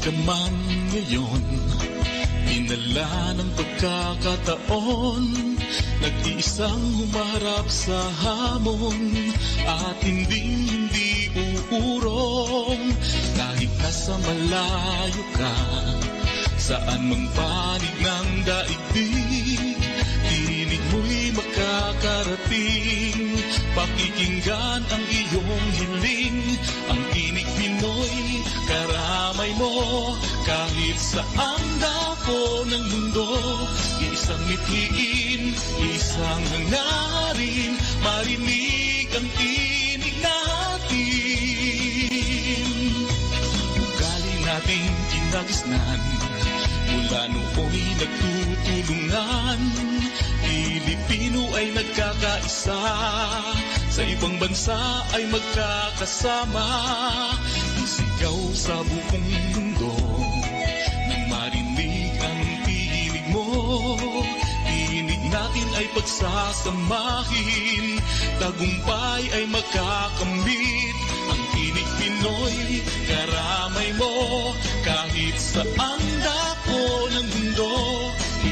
ka man ngayon, dinala ng pagkakataon, nag-iisang humarap sa hamon, at hindi uurong. Kahit nasa malayo ka, saan mang panig ng daigdig, tinig mo'y makakarating. Pakikinggan ang iyong hiling, ang Tinig Pinoy, karamay mo. Kahit saang dako ng mundo, isang mithiin, isang hangarin, marinig ang tinig natin. Ugali nating kinagisnan, mula nooy nagtutulungan. Pilipino ay nagkakaisa, sa ibang bansa ay magkakasama. Isigaw sa buong mundo, nang marinig ang tinig mo. Tinig natin ay pagsasamahin, tagumpay ay magkakamit. Ang Tinig Pinoy, karamay mo. Kahit saang dako ng mundo,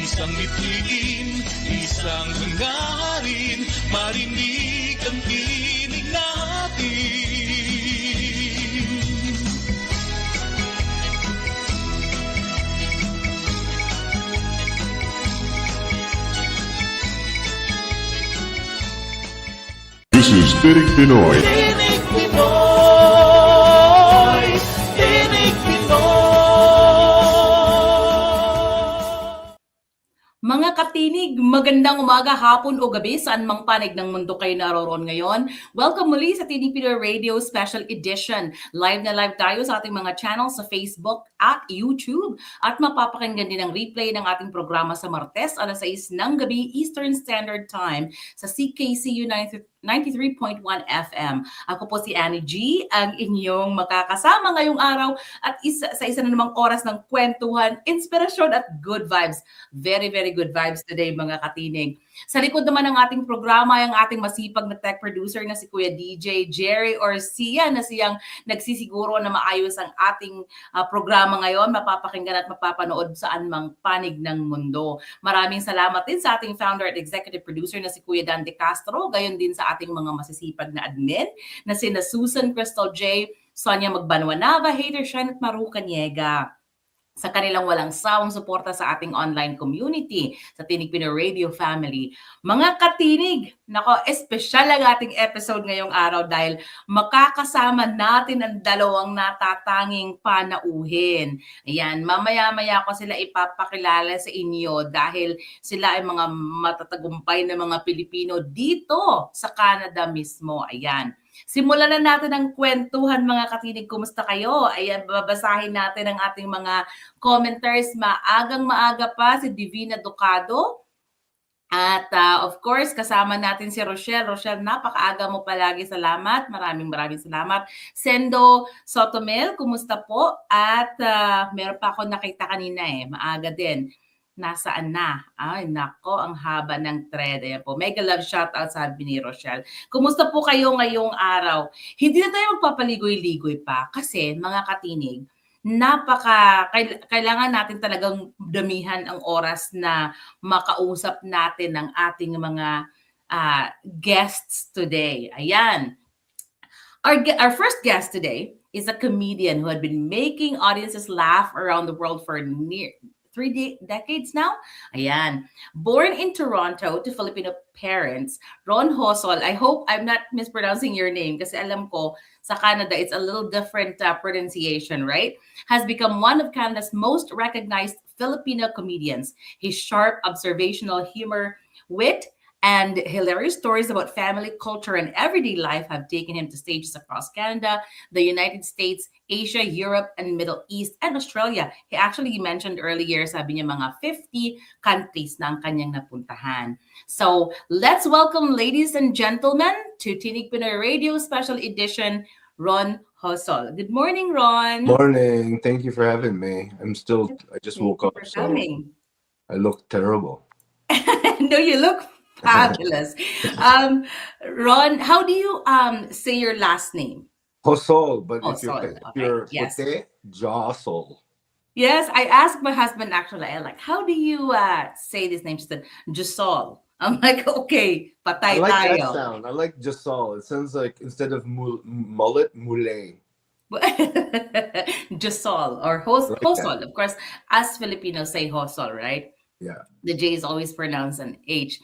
isang mithiin, isang hangarin, marinig ang tinig natin. This is Tinig Pinoy. Tinig Pinoy, Tinig Pinoy. Mga katinig, magandang umaga, hapon o gabi, saan mang panig ng mundo kayo naroon ngayon. Welcome muli sa Tinig Pinoy Radio Special Edition. Live na live tayo sa ating mga channels sa Facebook at YouTube. At mapapakinggan din ang replay ng ating programa sa Martes, alas 6 ng gabi, Eastern Standard Time sa CKCU 93.1 FM. Ako po si Annie G, ang inyong makakasama ngayong araw at isa na namang oras ng kwentuhan, inspirasyon at good vibes. Very, very good vibes today, mga katinig. Sa likod naman ng ating programa, ang ating masipag na tech producer na si Kuya DJ Jerry Orcia, na siyang nagsisiguro na maayos ang ating programa ngayon, mapapakinggan at mapapanood saan mang panig ng mundo. Maraming salamat din sa ating founder at executive producer na si Kuya Dan De Castro, gayon din sa ating mga masisipag na admin na sina Susan Crystal J, Sonia Magbanwanava, Hater Shan at Maru Kanyega. Sa kanilang walang sawang suporta sa ating online community, sa Tinig Pinoy Radio Family. Mga katinig, nako, espesyal ang ating episode ngayong araw dahil makakasama natin ang dalawang natatanging panauhin. Ayan, mamaya-maya ko sila ipapakilala sa inyo dahil sila ay mga matatagumpay na mga Pilipino dito sa Canada mismo. Ayan. Simulan na natin ang kwentuhan, mga katinig. Kumusta kayo? Ayan, babasahin natin ang ating mga commenters. Maagang-maaga pa si Divina Ducado. At of course, kasama natin si Rochelle. Rochelle, napakaaga mo palagi. Salamat. Maraming salamat. Sendo Sotomel, kumusta po? At meron pa ako nakita kanina maaga din. Nasaan na? Ay, nako, ang haba ng thread. Ayan po. Mega love shoutout, sabi ni Rochelle. Kumusta po kayo ngayong araw? Hindi na tayo magpapaligoy-ligoy pa kasi, mga katinig, kailangan natin talagang damihan ang oras na makausap natin ng ating mga guests today. Ayan. Our first guest today is a comedian who had been making audiences laugh around the world for near 3 decades now. Ayan. Born in Toronto to Filipino parents, Ron Josol, I hope I'm not mispronouncing your name kasi alam ko sa Canada it's a little different pronunciation, right? Has become one of Canada's most recognized Filipino comedians. His sharp observational humor, wit, and hilarious stories about family, culture, and everyday life have taken him to stages across Canada, the United States, Asia, Europe, and Middle East, and Australia. He actually mentioned earlier, sabi niya mga 50 countries na ang kanyang napuntahan. So, let's welcome, ladies and gentlemen, to Tinig Pinoy Radio Special Edition, Ron Josol. Good morning, Ron. Morning. Thank you for having me. I just woke up, so coming. I look terrible. No, you look fabulous. Ron, how do you say your last name? Josol, but Josol, if you're yes. Puti, Josol. Yes, I asked my husband actually, I like, how do you say this name? She said, Josol. I'm like, okay, I patay like that tayo. sound. I like Josol. It sounds like instead of mullet, mule. Josol or I like that. Hosol. Of course, us Filipinos say Hosol, right? Yeah. The J is always pronounced an H.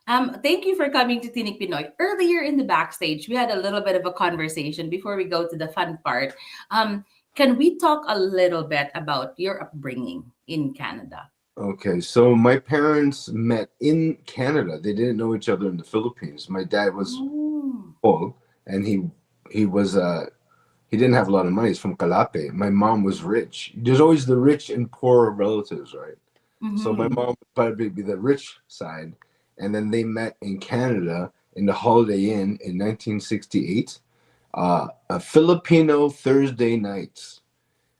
Thank you for coming to Tinig Pinoy. Earlier in the backstage, we had a little bit of a conversation before we go to the fun part. Um, can we talk a little bit about your upbringing in Canada? Okay, so my parents met in Canada. They didn't know each other in the Philippines. My dad was Oh. old, and he was he didn't have a lot of money. He's from Calape. My mom was rich. There's always the rich and poor relatives, right? So my Mm-hmm. mom would probably be the rich side, and then they met in Canada in the Holiday Inn in 1968, a Filipino Thursday nights,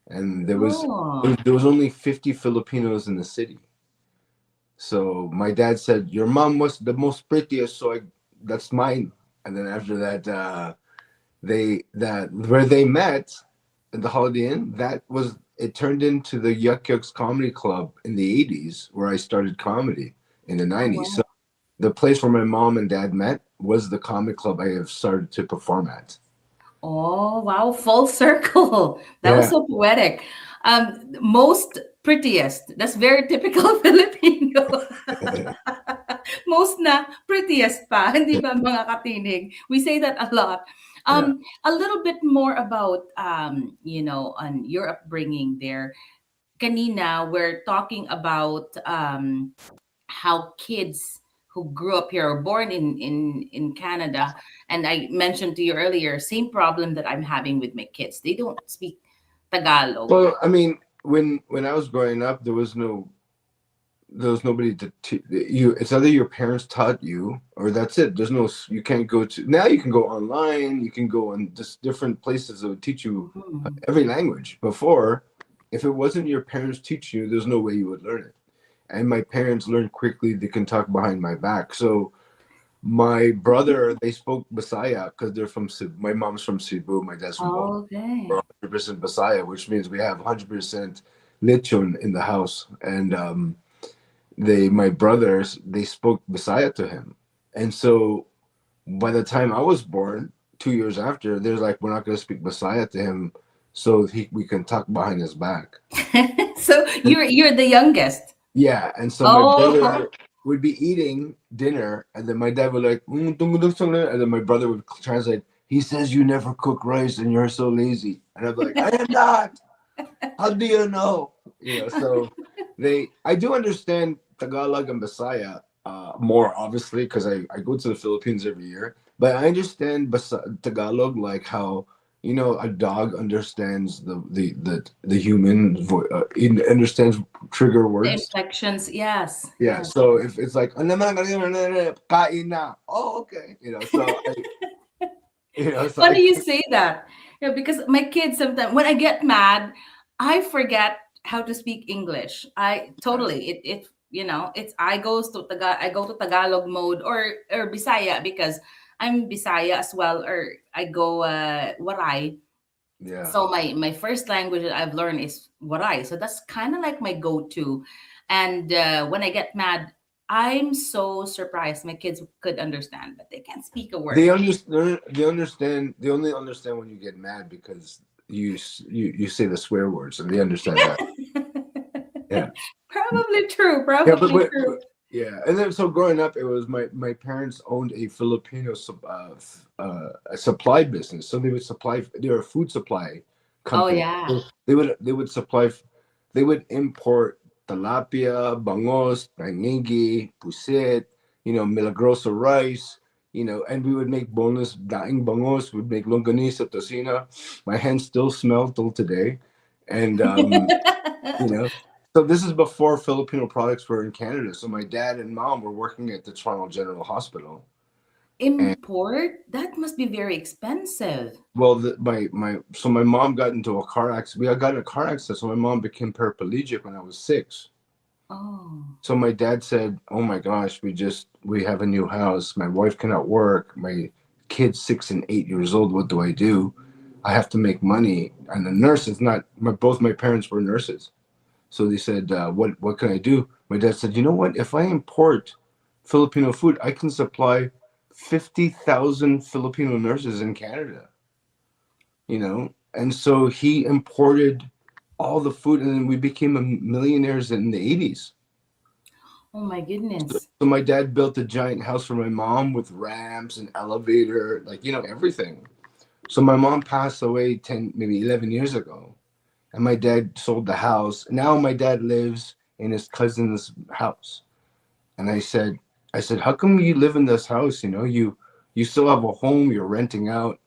and Oh. there was only 50 Filipinos in the city. So my dad said, "Your mom was the most prettiest, so that's mine." And then after that, they that where they met at the Holiday Inn, that was it turned into the Yuck Yucks Comedy Club in the '80s, where I started comedy in the Oh, '90s. So wow. the place where my mom and dad met was the comedy club I have started to perform at. Oh, wow. Full circle. That was Yeah, so poetic. Most prettiest. That's very typical Filipino. Most na prettiest pa, hindi ba mga katinig? We say that a lot. yeah. A little bit more about on your upbringing there. Kanina, we're talking about how kids who grew up here or born in Canada, and I mentioned to you earlier, same problem that I'm having with my kids. They don't speak Tagalog. Well, I mean, when I was growing up, there was nobody to you. It's either your parents taught you or that's it. There's no, you can't go to, now you can go online, you can go on just different places that would teach you Mhm. every language. Before, if it wasn't your parents teaching you, there's no way you would learn it. And my parents learned quickly. They can talk behind my back. So my brother, they spoke Bisaya because they're from Cebu. My mom's from Cebu, my dad's from Bogota. We're Okay. 100% Bisaya, which means we have 100% lechon in the house. And my brothers, they spoke Bisaya to him. And so by the time I was born, 2 years after, they're like, we're not going to speak Bisaya to him so we can talk behind his back. So And you're the youngest. yeah, and so my Oh. brother would be eating dinner, and then my dad would like, and then my brother would translate, he says you never cook rice and you're so lazy. And I'm like, I am not. How do you know? So I do understand Tagalog and Bisaya more, obviously, because I go to the Philippines every year. But I understand Tagalog like how, a dog understands the human it understands trigger The words. inflections, yes, Yeah. yes. So if it's like, "Ano naman, kain na." Oh, okay. So I Funny you say that. Because my kids sometimes when I get mad, I forget how to speak English. I totally it's I go to Tagalog mode or Bisaya because I'm Bisaya as well, or I go Waray. yeah. So my first language that I've learned is Waray. So that's kind of like my go-to. And when I get mad, I'm so surprised my kids could understand, but they can't speak a They word. understand. They understand. They only understand when you get mad because you say the swear words, and they understand that. Yeah, Probably true. yeah, but, Probably true. yeah. And then so growing up, it was my parents owned a Filipino a supply business, so they would supply. They were a food supply Oh company. yeah. So they would supply. They would import tilapia, bangos, panigi, pusit, milagrosa rice. And we would make boneless daing bangos, would make longanisa, tocino. My hands still smell till today. And, you know, so this is before Filipino products were in Canada. So my dad and mom were working at the Toronto General Hospital. And Import? That must be very expensive. well, my mom got into a car accident. We got in a car accident. So my mom became paraplegic when I was 6. Oh. So my dad said, "Oh my gosh, we have a new house. My wife cannot work. My kid's 6 and 8 years old. What do I do? I have to make money." And the nurse is not. Both my parents were nurses. So they said, what can I do? My dad said, you know what? If I import Filipino food, I can supply 50,000 Filipino nurses in Canada, you know? And so he imported all the food, and then we became millionaires in the 80s. Oh my goodness. So my dad built a giant house for my mom with ramps and elevator, like, you know, everything. So my mom passed away 10, maybe 11 years ago, and my dad sold the house. Now my dad lives in his cousin's house. And I said, how come you live in this house? You know, you still have a home, you're renting out.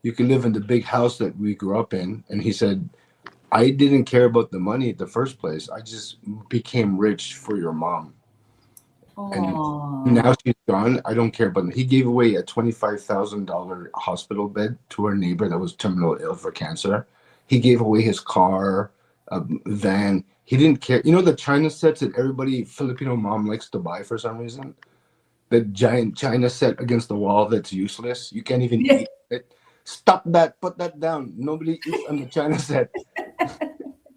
You can live in the big house that we grew up in. And he said, I didn't care about the money at the first place. I just became rich for your mom. And Oh. now she's gone. I don't care about it. He gave away a $25,000 hospital bed to our neighbor that was terminal ill for cancer. He gave away his car, a van. He didn't care. You know the China sets that everybody, Filipino mom, likes to buy for some reason? The giant China set against the wall that's useless. You can't even eat it. Stop that. Put that down. Nobody eats on the China set.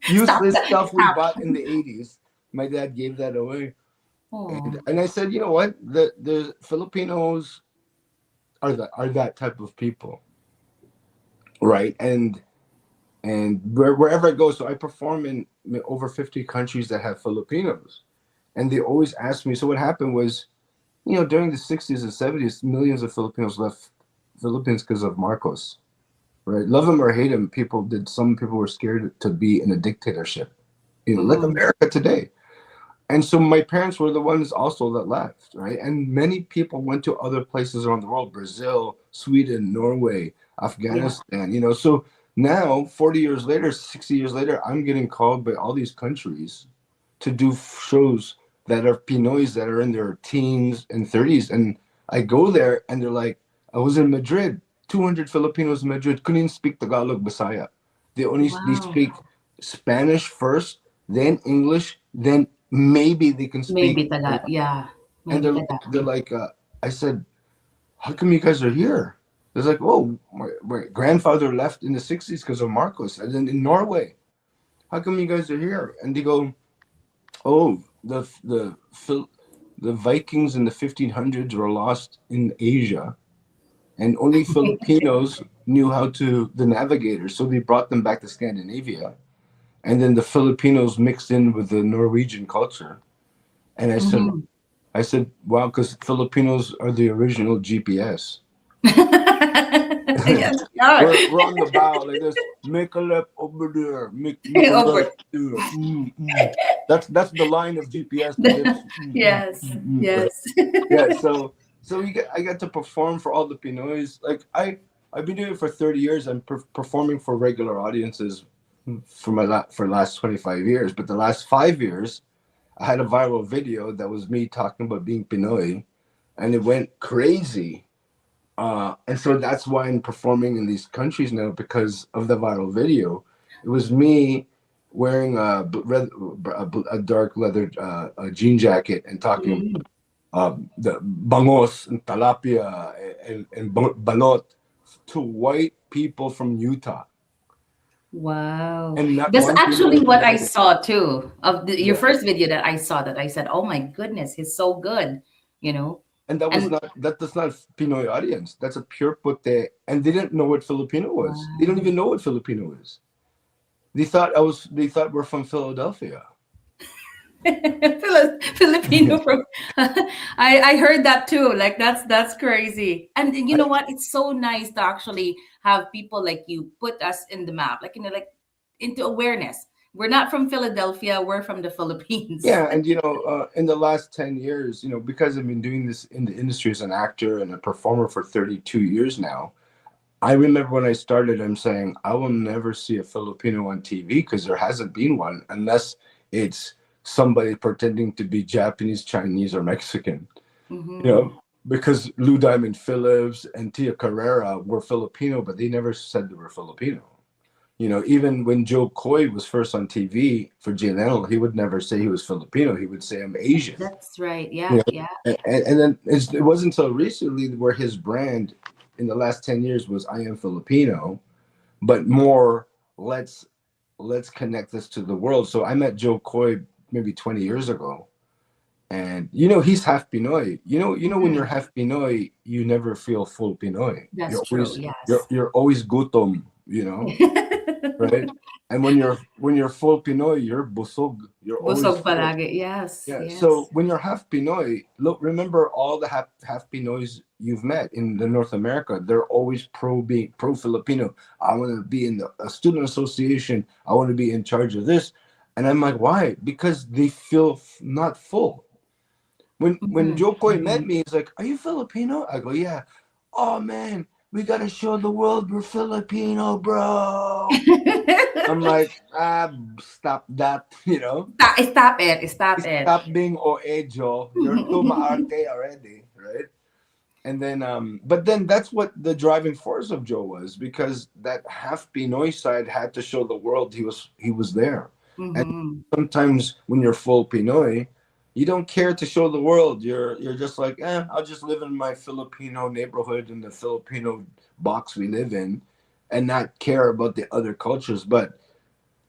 Useless stuff we bought in the 80s. My dad gave that away. And I said, you know what? The Filipinos are that type of people, right? And wherever I go, so I perform in over 50 countries that have Filipinos, and they always ask me. So what happened was, you know, during the 60s and 70s, millions of Filipinos left Philippines because of Marcos, right? Love him or hate him, some people were scared to be in a dictatorship, you know, like America today. And so my parents were the ones also that left, right? And many people went to other places around the world, Brazil, Sweden, Norway, Afghanistan, you know. So now, 40 years later, 60 years later, I'm getting called by all these countries to do shows that are Pinoys that are in their teens and 30s. And I go there and they're like, I was in Madrid, 200 Filipinos in Madrid, couldn't even speak Tagalog, Bisaya. They speak Spanish first, then English, then maybe they can speak. Maybe Tagalog, yeah. And they're like, I said, how come you guys are here? They're like, oh, my grandfather left in the 60s because of Marcos. And then in Norway, how come you guys are here? And they go, oh, the Vikings in the 1500s were lost in Asia. And only Filipinos knew how to, the navigators. So they brought them back to Scandinavia. And then the Filipinos mixed in with the Norwegian culture. And I said, wow, because Filipinos are the original GPS. Yes, we're on the bow like this. Make a left over there. Make a left there. That's the line of GPS. Yes. Yeah. So I got to perform for all the Pinoys. Like I've been doing it for 30 years. I'm performing for regular audiences for the last 25 years. But the last 5 years, I had a viral video that was me talking about being Pinoy, and it went crazy. And so that's why I'm performing in these countries now, because of the viral video. It was me wearing a dark leather jean jacket and talking the bangos and tilapia and balot to white people from Utah. Wow. And That's actually what I saw too of your first video that I saw, that I said, oh my goodness, he's so good, you know. And that's not Pinoy audience. That's a pure Putte, and they didn't know what Filipino was. Wow. They don't even know what Filipino is. They thought we're from Philadelphia. Filipino from I heard that too. Like that's crazy. And you know what? It's so nice to actually have people like you put us in the map, like, you know, like into awareness. We're not from Philadelphia, we're from the Philippines. Yeah, and you know, in the last 10 years, you know, because I've been doing this in the industry as an actor and a performer for 32 years now, I remember when I started, I'm saying, I will never see a Filipino on TV because there hasn't been one, unless it's somebody pretending to be Japanese, Chinese, or Mexican. You know, because Lou Diamond Phillips and Tia Carrera were Filipino, but they never said they were Filipino. You know, even when Joe Coy was first on TV for Jay Leno, he would never say he was Filipino. He would say, I'm Asian. That's right. Yeah, you know? Yeah. And then it wasn't until recently where his brand in the last 10 years was I am Filipino, but more let's let's connect this to the world. So I met Joe Coy maybe 20 years ago. And he's half Pinoy. When you're half Pinoy, you never feel full Pinoy. That's You're true. always Yes. you're always gutom, right? And when you're full Pinoy, you're busog. You're always Busog full. palagi. Yes. Yeah. Yes. So when you're half Pinoy, look, remember all the half Pinoys you've met in the North America. They're always pro Filipino. I want to be in a student association. I want to be in charge of this. And I'm like, why? Because they feel not full. When Joe Coy met me, he's like, "Are you Filipino?" I go, "Yeah." "Oh man, we gotta show the world we're Filipino, bro." I'm like, stop that, Stop it. Stop it. Stop being OA, Joe. You're too maarte already, right? And then, but then that's what the driving force of Joe was, because that half Pinoy side had to show the world he was there. And sometimes when you're full Pinoy, you don't care to show the world. You're just like, I'll just live in my Filipino neighborhood in the Filipino box we live in, and not care about the other cultures. But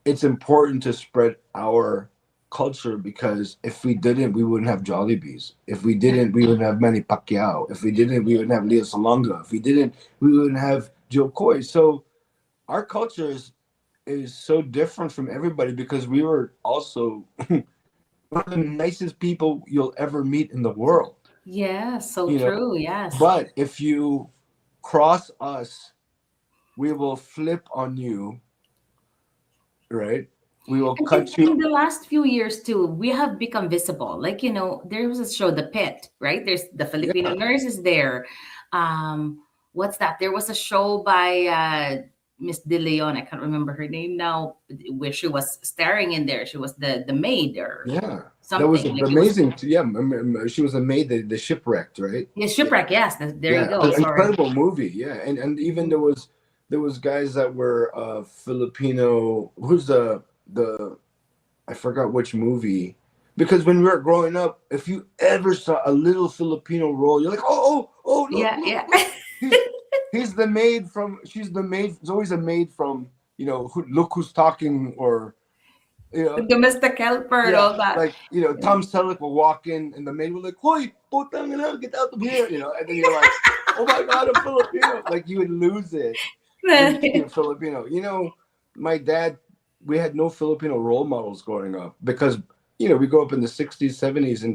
it's important to spread our culture, because if we didn't, we wouldn't have Jollibees. If we didn't, we wouldn't have Manny Pacquiao. If we didn't, we wouldn't have Leo Salonga. If we didn't, we wouldn't have Joe Coy. So our culture is so different from everybody, because we were also one of the nicest people you'll ever meet in the world. Yes. So true. Yes. But if you cross us, we will flip on you, right? We will cut you. In the last few years too, we have become visible. Like, there was a show, The Pit, right? There's the Filipino nurses there. What's that? There was a show by Miss De Leon. I can't remember her name now, where she was starring in there. She was the maid or something. That was Like, amazing. She was a maid, the shipwrecked, right? Yeah, Shipwreck. Yes, there you go. An Sorry. incredible movie. Yeah, and even there was guys that were Filipino. Who's the I forgot which movie, because when we were growing up, if you ever saw a little Filipino role, you're like, oh, look, Yeah. She's the maid. It's always a maid from, Look Who's Talking, or Domestic helper and all that. like, Tom Selleck will walk in and the maid will like, "Hoy, putang ina, get out of here," and then you're like, "Oh my God, I'm Filipino!" Like, you would lose it. Being Filipino. My dad, we had no Filipino role models growing up, because we grew up in the 60s, 70s in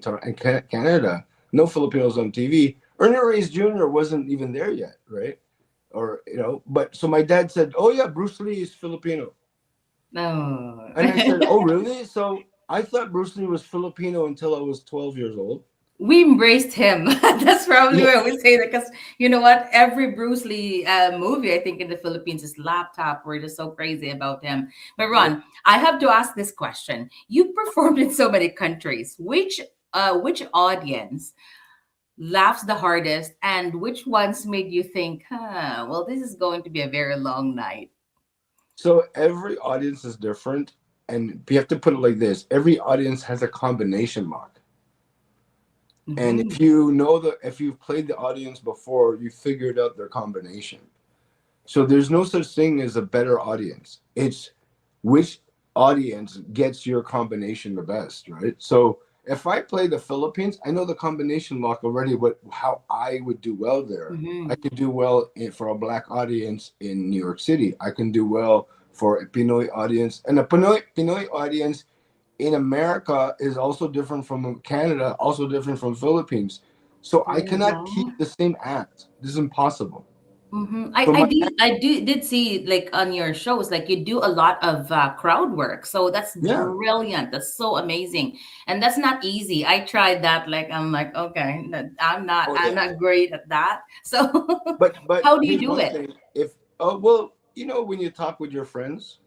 Canada. No Filipinos on TV. Ernie Reyes Jr. wasn't even there yet, right? Or but so my dad said, "Oh yeah, Bruce Lee is Filipino." No. And I said, "Oh really?" So I thought Bruce Lee was Filipino until I was 12 years old. We embraced him. That's probably why we say that, because you know what? Every Bruce Lee movie, I think, in the Philippines is laptop. We're just so crazy about him. But Ron, I have to ask this question. You performed in so many countries. Which audience laughs the hardest, and which ones made you think, well, this is going to be a very long night? So every audience is different, and you have to put it like this: every audience has a combination lock. And if you've played the audience before, you figured out their combination. So there's no such thing as a better audience. It's which audience gets your combination the best, right? So if I play the Philippines, I know the combination lock already, how I would do well there. I could do well for a Black audience in New York City. I can do well for a Pinoy audience. And a Pinoy audience in America is also different from Canada, also different from Philippines. So I cannot keep the same act. This is impossible. I did see, like, on your shows, like, you do a lot of crowd work. So that's brilliant. That's so amazing, and that's not easy. I tried that. Like, I'm like, okay, I'm not great at that. So, but how do you do it? When you talk with your friends,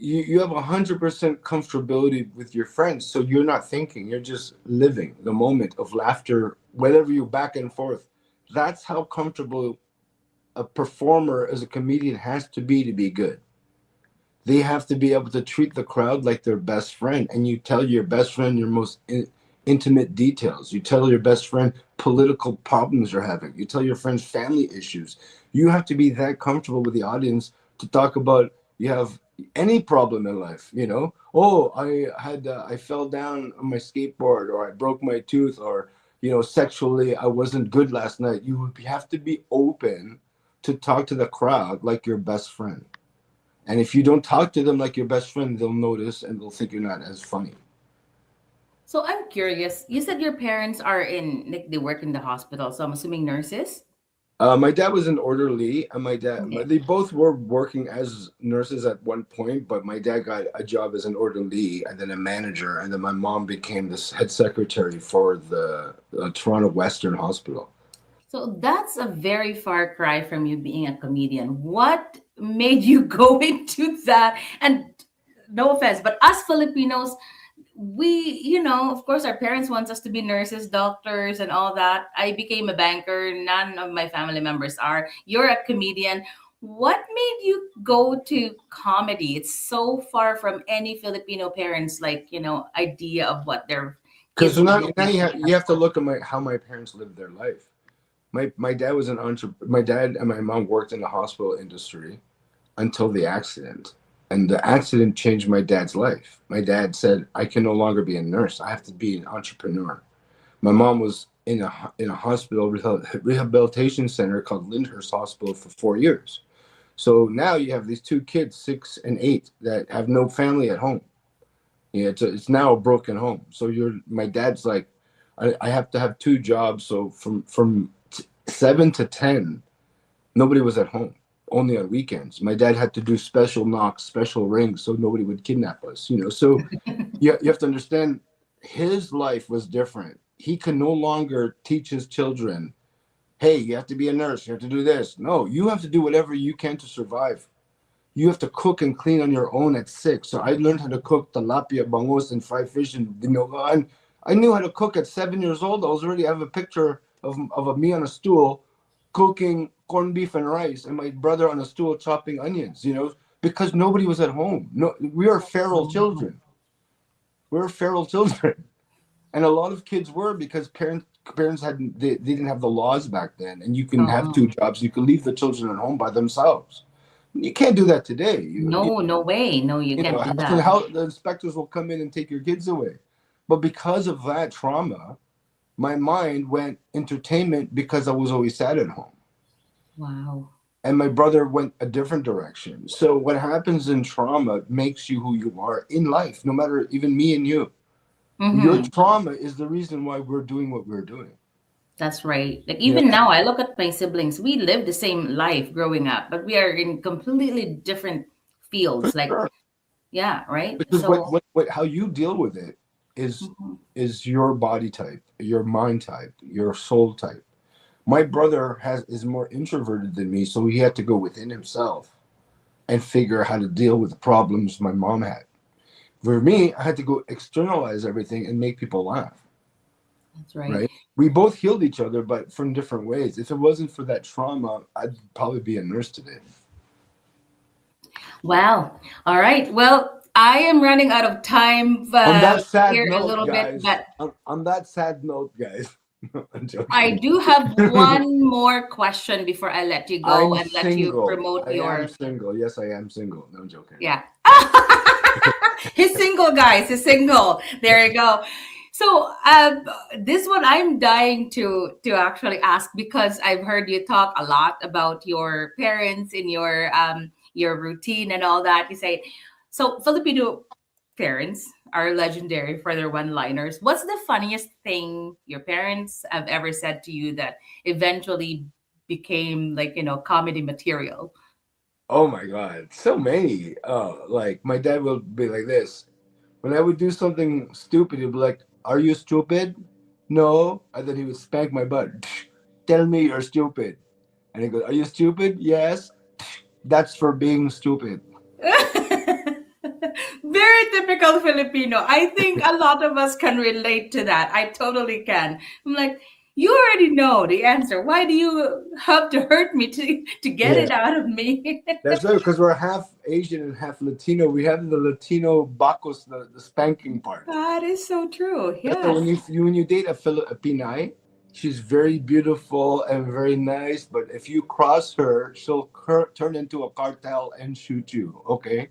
you have 100% comfortability with your friends. So you're not thinking, you're just living the moment of laughter, whatever you back and forth. That's how comfortable a performer as a comedian has to be good. They have to be able to treat the crowd like their best friend. And you tell your best friend your most intimate details. You tell your best friend political problems you're having. You tell your friends family issues. You have to be that comfortable with the audience to talk about. You have any problem in life, you know. Oh, I fell down on my skateboard, or I broke my tooth, or sexually I wasn't good last night. You have to be open to talk to the crowd like your best friend. And if you don't talk to them like your best friend, they'll notice and they'll think you're not as funny. So I'm curious. You said your parents are like they work in the hospital, so I'm assuming nurses. My dad was an orderly, and Okay. they both were working as nurses at one point, but my dad got a job as an orderly and then a manager, and then my mom became this head secretary for the Toronto Western Hospital. So that's a very far cry from you being a comedian. What made you go into that? And no offense, but us Filipinos, of course, our parents want us to be nurses, doctors, and all that. I became a banker. None of my family members are. You're a comedian. What made you go to comedy? It's so far from any Filipino parents, idea of what their Because kids would now, look now like. you have to look at how my parents lived their life. My dad was an entrepreneur. My dad and my mom worked in the hospital industry until the accident. And the accident changed my dad's life. My dad said, I can no longer be a nurse. I have to be an entrepreneur. My mom was in a hospital rehabilitation center called Lyndhurst Hospital for 4 years. So now you have these two kids, 6 and 8, that have no family at home. Yeah, it's now a broken home. So my dad's like, I have to have two jobs. So from 7 to 10, nobody was at home, only on weekends. My dad had to do special knocks, special rings, so nobody would kidnap us. So you have to understand, his life was different. He can no longer teach his children, hey, you have to be a nurse, you have to do this. No, you have to do whatever you can to survive. You have to cook and clean on your own at 6. So I learned how to cook tilapia, bangus, and fried fish and dinogaan. I knew how to cook at 7 years old. I have a picture of me on a stool cooking corned beef and rice, and my brother on a stool chopping onions, because nobody was at home. No, we are feral children. We're feral children. And a lot of kids were, because parents they didn't have the laws back then, and you can have two Oh, jobs. You can leave the children at home by themselves. You can't do that today. no, no way. No, you can't do that. How the inspectors will come in and take your kids away. But because of that trauma, my mind went entertainment, because I was always sad at home. Wow. And my brother went a different direction. So what happens in trauma makes you who you are in life, no matter, even me and you. Your Mm-hmm. trauma is the reason why we're doing what we're doing. That's right. Like You know, even now, I look at my siblings. We live the same life growing up, but we are in completely different for fields. Like, sure. yeah, right. Because So, how you deal with it is mhm. is your body type, your mind type, your soul type. My brother is more introverted than me, so he had to go within himself and figure out how to deal with the problems my mom had. For me, I had to go externalize everything and make people laugh. That's right. Right? We both healed each other, but from different ways. If it wasn't for that trauma, I'd probably be a nurse today. Wow. All right. Well, I am running out of time On that sad here a note, little bit, guys. but On that sad note, guys. I'm I joking. do have one more question before I let you go I'm and let you single. promote I am your, single. Yes, I am single. No, I'm joking. yeah. He's single, guys. He's single. There you go. So this one I'm dying to actually ask, because I've heard you talk a lot about your parents in your routine and all that. You say so Filipino parents are legendary for their one-liners. What's the funniest thing your parents have ever said to you that eventually became comedy material? Oh my God, so many. Like my dad will be like this. When I would do something stupid, he'd be like, "Are you stupid?" No. And then he would spank my butt. Tell me you're stupid. And he goes, "Are you stupid?" Yes. That's for being stupid. Very typical Filipino. I think a lot of us can relate to that. I totally can. I'm like, you already know the answer. Why do you have to hurt me to get Yeah. it out of me? That's right, because we're half Asian and half Latino. We have the Latino bacos, the spanking part. That is so true. That's why Yes. when you date a Pinay, she's very beautiful and very nice. But if you cross her, she'll turn into a cartel and shoot you. Okay,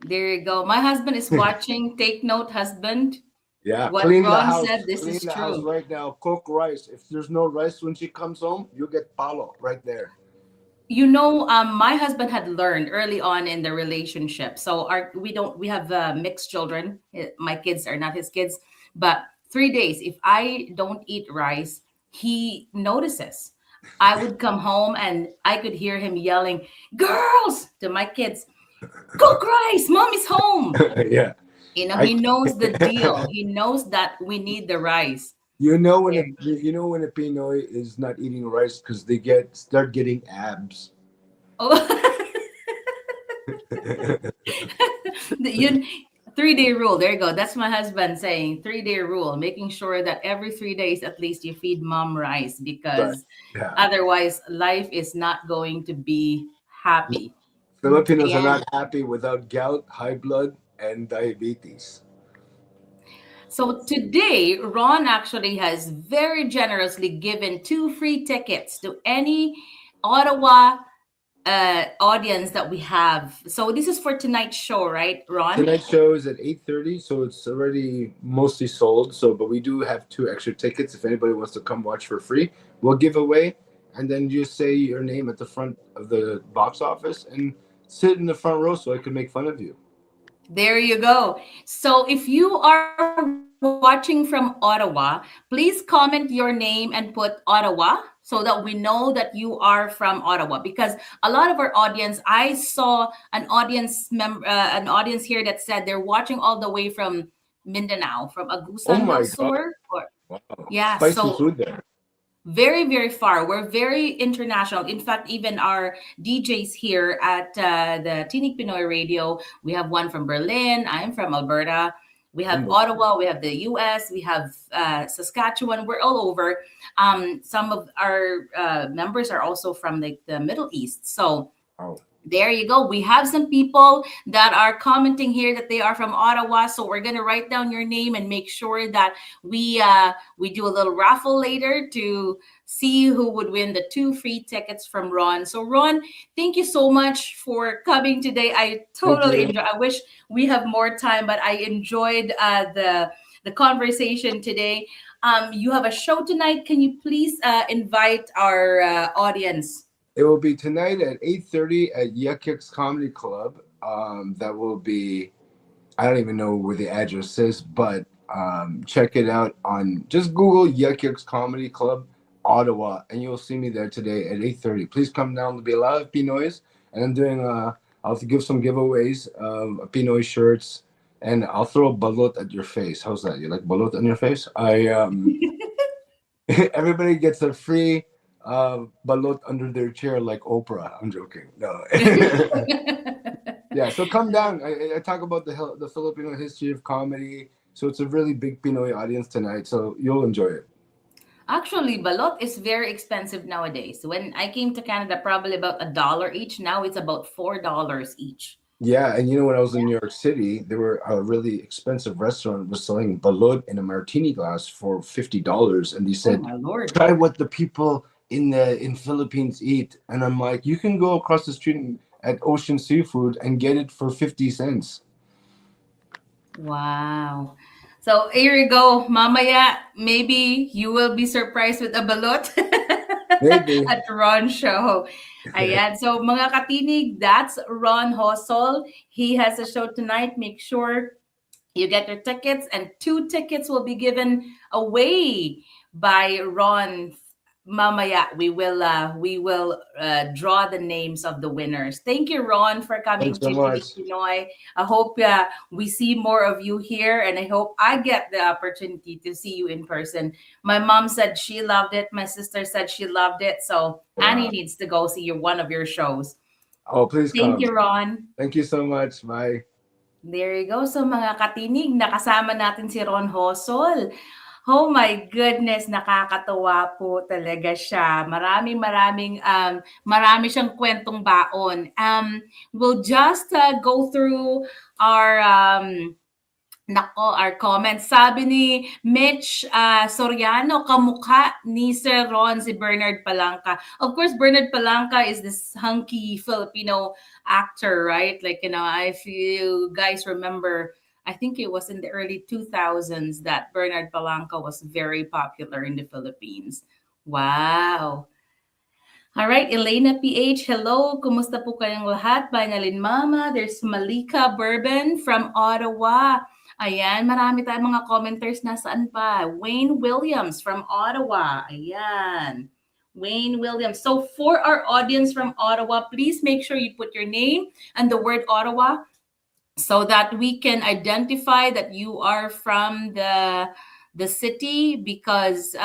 There you go. My husband is watching. Take note, husband. Yeah, What clean the Ron house. said, this Clean is the house true. right now. Cook rice. If there's no rice when she comes home, you get palo right there. My husband had learned early on in the relationship. So we have mixed children. My kids are not his kids, but 3 days if I don't eat rice, he notices. I would come home and I could hear him yelling, "Girls!" to my kids, "Cook rice! Mom is home." Yeah. I He knows the deal. He knows that we need the rice. There. you know when a Pinoy is not eating rice because they start getting abs. Oh. you 3-day rule. There you go. That's my husband saying 3-day rule, making sure that every 3 days at least you feed mom rice Right. because Yeah. otherwise life is not going to be happy. Filipinos are And not happy without gout, high blood, and diabetes. so today, Ron actually has very generously given 2 free tickets to any Ottawa audience that we have. So this is for tonight's show, right, Ron? Tonight's show is at 8:30, so it's already mostly sold. So, but we do have 2 extra tickets if anybody wants to come watch for free. We'll give away, and then just say your name at the front of the box office and sit in the front row so I can make fun of you. There you go. So if you are watching from Ottawa, please comment your name and put Ottawa so that we know that you are from Ottawa. Because a lot of our audience, I saw an audience here that said they're watching all the way from Mindanao, from Oh Agusan del my god! Sur. Or Wow, yeah, spicy so food there. very very far. We're very international. In fact, even our DJs here at the Tinig Pinoy Radio, we have one from Berlin. I'm from Alberta. We Oh have my Ottawa, we have the US, we have Saskatchewan. We're all over. Some of our members are also from the Middle East. So wow. there you go. We have some people that are commenting here that they are from Ottawa. So we're gonna write down your name and make sure that we do a little raffle later to see who would win the 2 free tickets from Ron. So Ron, thank you so much for coming today. I Thank totally you. enjoy. I wish we have more time, but I enjoyed the conversation today. You have a show tonight. Can you please invite our audience? It will be tonight at 8:30 at Yuck Comedy Club. That will be, I don't even know where the address is, but check it out on, just Google Yuck Comedy Club Ottawa, and you'll see me there today at 8:30. Please come down. There'll be a lot of Pinoys, and I'll give some giveaways of Pinoy shirts, and I'll throw a balot at your face. How's that? You like balot on your face? Everybody gets a free balot under their chair like Oprah. I'm joking. No. Yeah, so come down. I talk about the Filipino history of comedy. So it's a really big Pinoy audience tonight. So you'll enjoy it. Actually, balot is very expensive nowadays. When I came to Canada, probably about $1 each. Now it's about $4 each. Yeah, and when I was in New York City, there were a really expensive restaurant was selling balut in a martini glass for $50, and they Oh said, my lord! "Try what the people in Philippines eat." And I'm like, "You can go across the street at Ocean Seafood and get it for 50 cents." Wow. So here you go, Mamaya. Maybe you will be surprised with a balot Maybe. at Ron show. Ayan. So mga katinig, that's Ron Josol. He has a show tonight. Make sure you get your tickets, and 2 tickets will be given away by Ron. Mamaya, we will draw the names of the winners. Thank you, Ron, for coming Thanks so to Tinig much. Pinoy. I hope we see more of you here, and I hope I get the opportunity to see you in person. My mom said she loved it. My sister said she loved it. So Annie Wow. needs to go see one of your shows. Oh, please Thank come. you, Ron. Thank you so much. Bye. There you go. So mga katinig, nakasama natin si Ron Hosol. Oh my goodness, nakakatuwa po talaga siya. Marami siyang kwentong baon. We'll just go through our Nako, our comments. Sabi ni Mitch Soriano, kamukha ni Sir Ron si Bernard Palanca. Of course, Bernard Palanca is this hunky Filipino actor, right? Like, if you guys remember, I think it was in the early 2000s that Bernard Palanca was very popular in the Philippines. Wow. All right, Elena PH, hello. Kumusta po kayong lahat? Banalin Mama. There's Malika Bourbon from Ottawa. Ayan, marami tayong mga commenters. Nasaan pa? Wayne Williams from Ottawa. Ayan. Wayne Williams. So for our audience from Ottawa, please make sure you put your name and the word Ottawa so that we can identify that you are from the city, because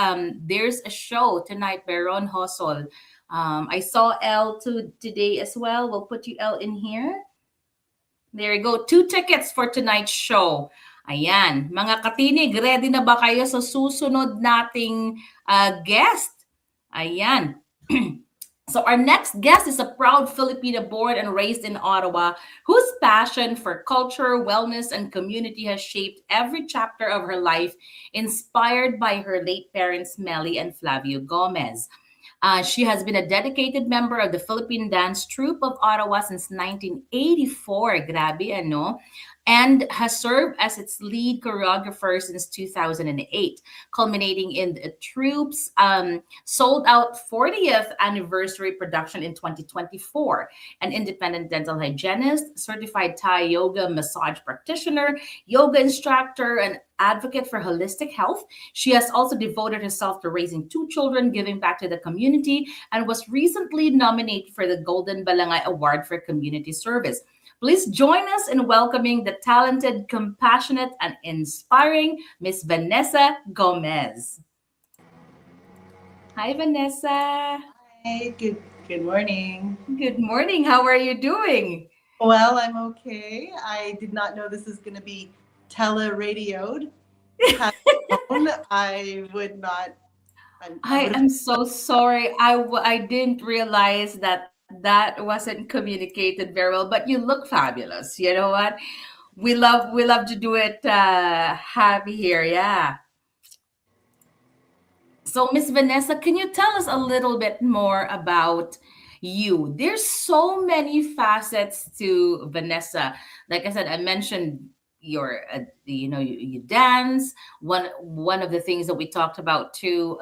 there's a show tonight by Ron Josol. I saw L today as well. We'll put you L in here. There you go. 2 tickets for tonight's show. Ayan. Mga katinig, ready na ba kayo sa susunod nating guest? Ayan. So our next guest is a proud Filipino born and raised in Ottawa, whose passion for culture, wellness, and community has shaped every chapter of her life, inspired by her late parents, Melly and Flavio Gomez. She has been a dedicated member of the Philippine Dance Troupe of Ottawa since 1984, grabe ano, and has served as its lead choreographer since 2008, culminating in the troupe's sold-out 40th anniversary production in 2024. An independent dental hygienist, certified Thai yoga massage practitioner, yoga instructor, and advocate for holistic health. She has also devoted herself to raising 2 children, giving back to the community, and was recently nominated for the Golden Balangay Award for Community Service. Please join us in welcoming the talented, compassionate, and inspiring Miss Vanessa Gomez. Hi, Vanessa. Hi, good morning. Good morning. How are you doing? Well, I'm okay. I did not know this is going to be tele-radioed. I would not. I am so sorry. I didn't realize that wasn't communicated very well, but you look fabulous. You know what? We love to do it happy here. Yeah. So Miss Vanessa, can you tell us a little bit more about you? There's so many facets to Vanessa. Like I said, I mentioned you dance. One of the things that we talked about too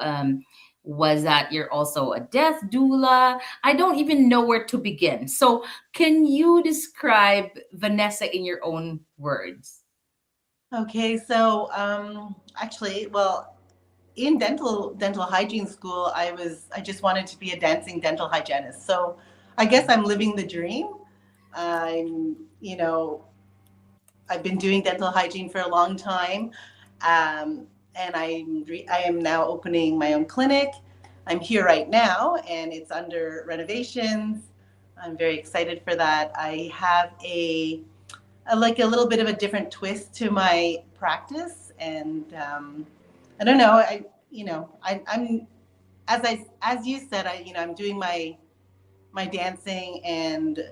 was that you're also a death doula. I don't even know where to begin. So can you describe Vanessa in your own words? Okay, so actually, well, in dental hygiene school, I just wanted to be a dancing dental hygienist. So I guess I'm living the dream. I've been doing dental hygiene for a long time, and I am now opening my own clinic. I'm here right now, and it's under renovations. I'm very excited for that. I have a little bit of a different twist to my practice, and I don't know. I'm as you said. I'm doing my dancing and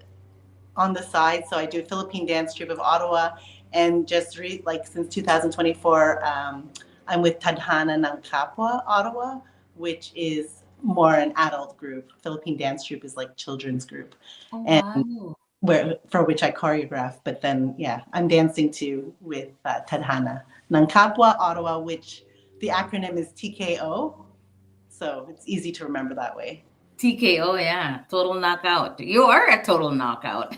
on the side. So I do Philippine Dance Troupe of Ottawa, and just since 2024, I'm with Tadhana ng Kapwa Ottawa, which is more an adult group. Philippine Dance Troupe is like children's group, and for which I choreograph. But then, yeah, I'm dancing too with Tadhana ng Kapwa Ottawa, which the acronym is TKO. So it's easy to remember that way. TKO, yeah, total knockout. You are a total knockout.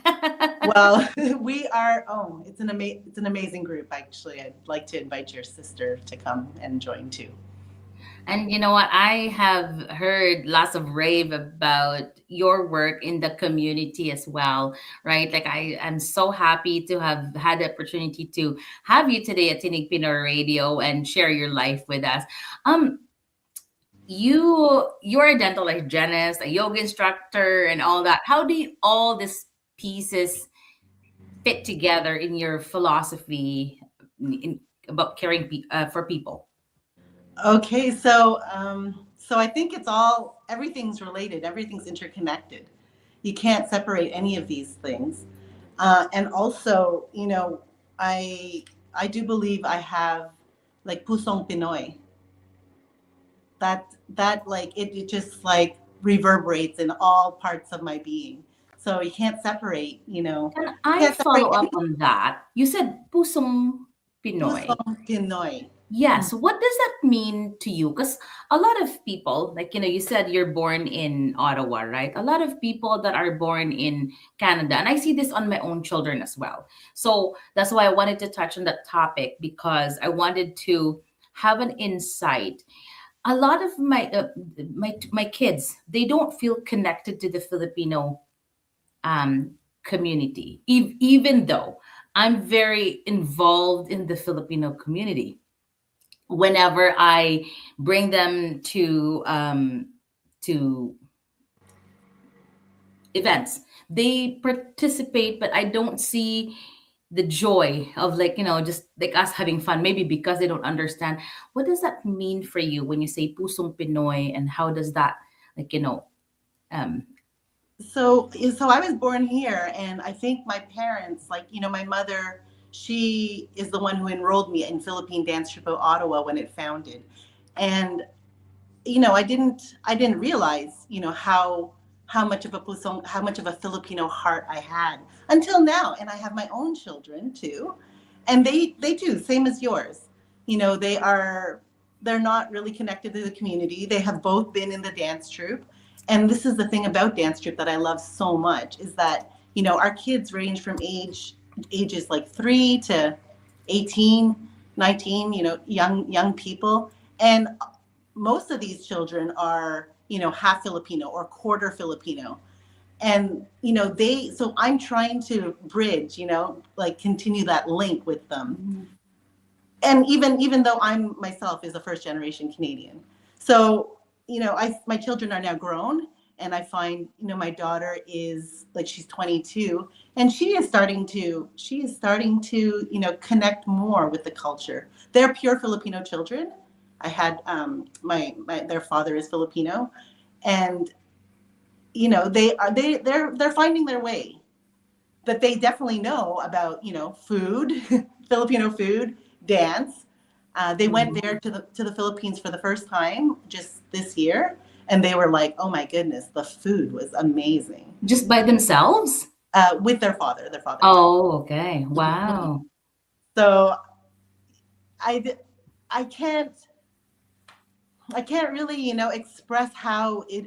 Well, we are. Oh, it's an amazing group. Actually, I'd like to invite your sister to come and join too. And you know what? I have heard lots of rave about your work in the community as well, right? Like I am so happy to have had the opportunity to have you today at Tinig Pinoy Radio and share your life with us. You're a dental hygienist, a yoga instructor, and all that. How do all these pieces fit together in your philosophy about caring for people? Okay, so I think everything's related, everything's interconnected. You can't separate any of these things. And also, I I do believe I have like pusong Pinoy. That like it just like reverberates in all parts of my being. So you can't separate, Can I can't separate follow up on that? You said pusong Pinoy. pusong Pinoy. Yes. What does that mean to you? Because a lot of people, like, you said you're born in Ottawa, right? A lot of people that are born in Canada, and I see this on my own children as well. So that's why I wanted to touch on that topic because I wanted to have an insight. A lot of my kids, they don't feel connected to the Filipino community, even though I'm very involved in the Filipino community. Whenever I bring them to events, they participate, but I don't see the joy of, like, just like us having fun. Maybe because they don't understand. What does that mean for you when you say pusong Pinoy, and how does that, like, um So I was born here, and I think my parents, like, my mother, she is the one who enrolled me in Philippine Dance Troupe of Ottawa when it founded. And I didn't realize, how much of a pusong, how much of a Filipino heart I had until now. And I have my own children too. And they do, same as yours. They're not really connected to the community. They have both been in the dance troupe. And this is the thing about dance troupe that I love so much is that, our kids range from ages like 3 to 18, 19, young people. And most of these children are, half Filipino or quarter Filipino. And, so I'm trying to bridge, like continue that link with them. And even though I'm myself is a first generation Canadian. So, my children are now grown, and I find, my daughter is like, she's 22, and she is starting to, connect more with the culture. They're pure Filipino children. I had their father is Filipino, and they're finding their way. But they definitely know about food, Filipino food, dance. They went there to the Philippines for the first time just this year, and they were like, "Oh my goodness, the food was amazing." just by themselves? With their father, their father. Oh, okay. Wow. So I can't really, express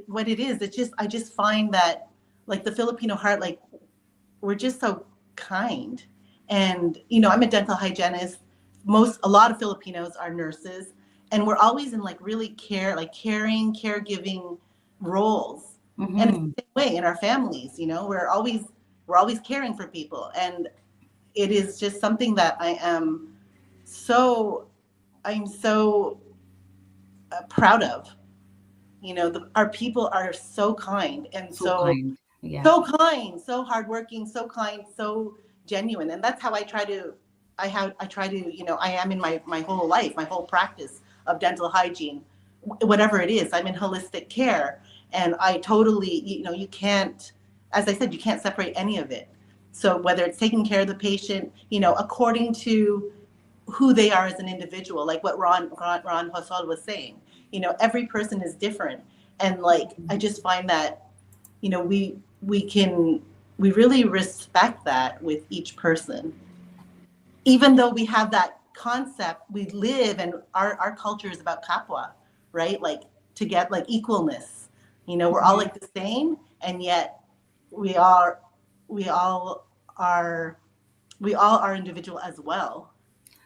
what it is. I just find that, like, the Filipino heart, like, we're just so kind. And, I'm a dental hygienist. A lot of Filipinos are nurses, and we're always in, like, really caring, caregiving roles. And it's the same way in our families, we're always caring for people. And it is just something that I'm so proud of. Our people are so kind and so kind. Yeah. so kind, so hardworking, so kind, so genuine. And that's how I try to, I am in my whole life, my whole practice of dental hygiene, whatever it is, I'm in holistic care. And I totally, you can't, as I said, you can't separate any of it. So whether it's taking care of the patient, according to who they are as an individual, like what Ron Josol was saying, every person is different. And, like, I just find that, we really respect that with each person. Even though we have that concept, we live, and our culture is about kapwa, right? Like, to get, like, equalness, we're all like the same, and yet we all are individual as well.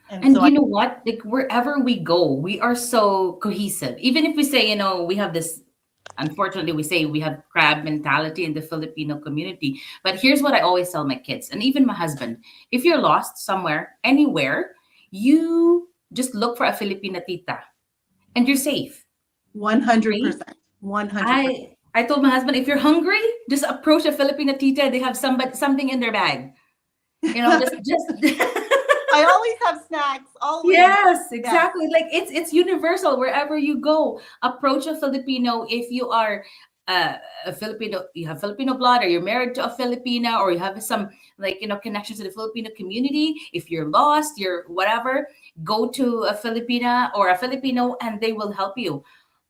And so you know what? Like, wherever we go, we are so cohesive. Even if we say, we have this, unfortunately, we say we have crab mentality in the Filipino community. But here's what I always tell my kids, and even my husband: if you're lost somewhere, anywhere, you just look for a Filipina tita, and you're safe. 100%. 100%. I told my husband, if you're hungry, just approach a Filipina tita. They have something in their bag. Just I always have snacks. Always. Yes, exactly. Yeah. Like, it's universal wherever you go. Approach a Filipino if you are a Filipino, you have Filipino blood, or you're married to a Filipina, or you have some like connections to the Filipino community. If you're lost, you're whatever, go to a Filipina or a Filipino, and they will help you.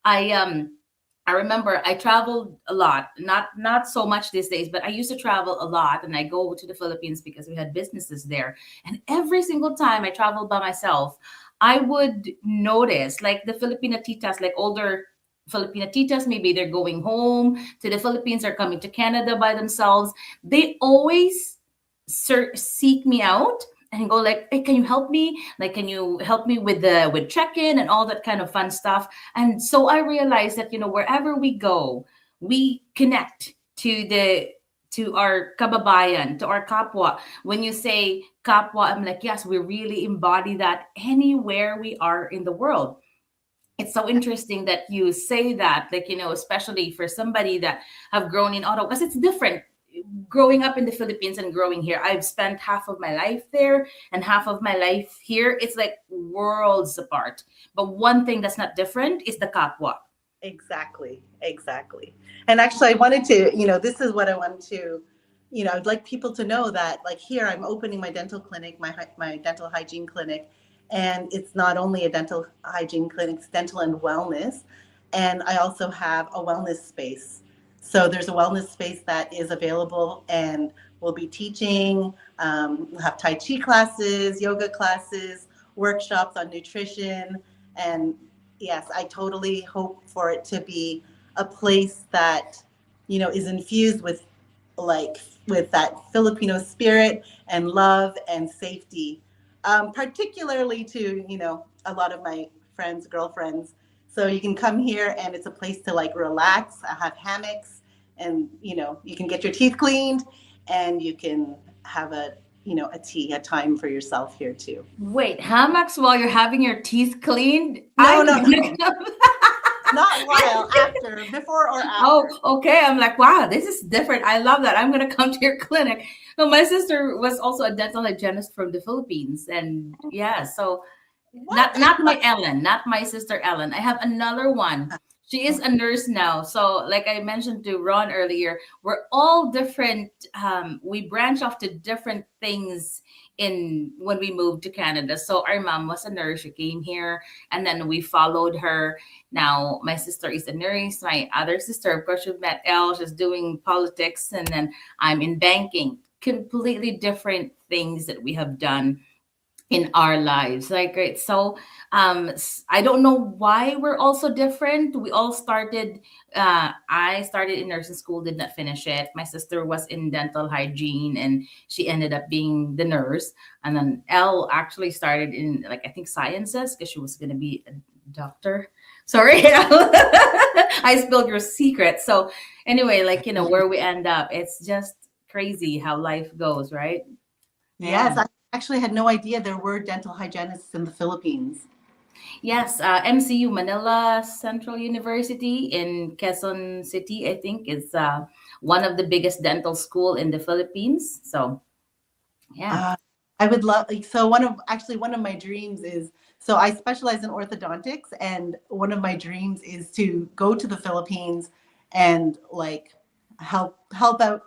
I remember I traveled a lot, not so much these days, but I used to travel a lot, and I go to the Philippines because we had businesses there. And every single time I traveled by myself, I would notice like the Filipina titas, like older Filipina titas, maybe they're going home to the Philippines or coming to Canada by themselves. They always seek me out and go like, hey, can you help me? Like, can you help me with the with check-in and all that kind of fun stuff? And so I realized that, wherever we go, we connect to our kababayan, to our kapwa. When you say kapwa, I'm like, yes, we really embody that anywhere we are in the world. It's so interesting that you say that, like, especially for somebody that have grown in Ottawa, because it's different growing up in the Philippines and growing here. I've spent half of my life there and half of my life here. It's like worlds apart. But one thing that's not different is the kapwa. Exactly, exactly. And actually, I wanted to, this is what I wanted to, I'd like people to know that, like here, I'm opening my dental clinic, my dental hygiene clinic, and it's not only a dental hygiene clinic, it's dental and wellness, and I also have a wellness space. So there's a wellness space that is available, and we'll be teaching. We'll have Tai Chi classes, yoga classes, workshops on nutrition, and yes, I totally hope for it to be a place that, is infused with that Filipino spirit and love and safety, particularly to, a lot of my friends, girlfriends. So you can come here and it's a place to like relax. I have hammocks, and, you can get your teeth cleaned, and you can have a time for yourself here too. Wait, hammocks while you're having your teeth cleaned? No, I'm no, gonna no. come- Not while, after, before or after. Oh, okay. I'm like, wow, this is different. I love that. I'm gonna come to your clinic. No, my sister was also a dental hygienist from the Philippines, and yeah, so What? not my Ellen, not my sister Ellen. I have another one. She is a nurse now. So, like I mentioned to Ron earlier, we're all different. We branch off to different things in when we moved to Canada. So our mom was a nurse. She came here, and then we followed her. Now my sister is a nurse. My other sister, of course, you've met Elle. She's doing politics, and then I'm in banking. Completely different things that we have done in our lives, like, right? So I don't know why we're also different. We all started, I started in nursing school, did not finish it. My sister was in dental hygiene, and she ended up being the nurse. And then Elle actually started in, like, I think sciences, because she was going to be a doctor. Sorry, Elle. I spilled your secret. So anyway, like, where we end up, it's just crazy how life goes, right? Yes, I actually had no idea there were dental hygienists in the Philippines. Yes, MCU, Manila Central University in Quezon City, I think, is one of the biggest dental school in the Philippines. So, yeah. I would love, like, so one of my dreams is, so I specialize in orthodontics, and one of my dreams is to go to the Philippines and like help out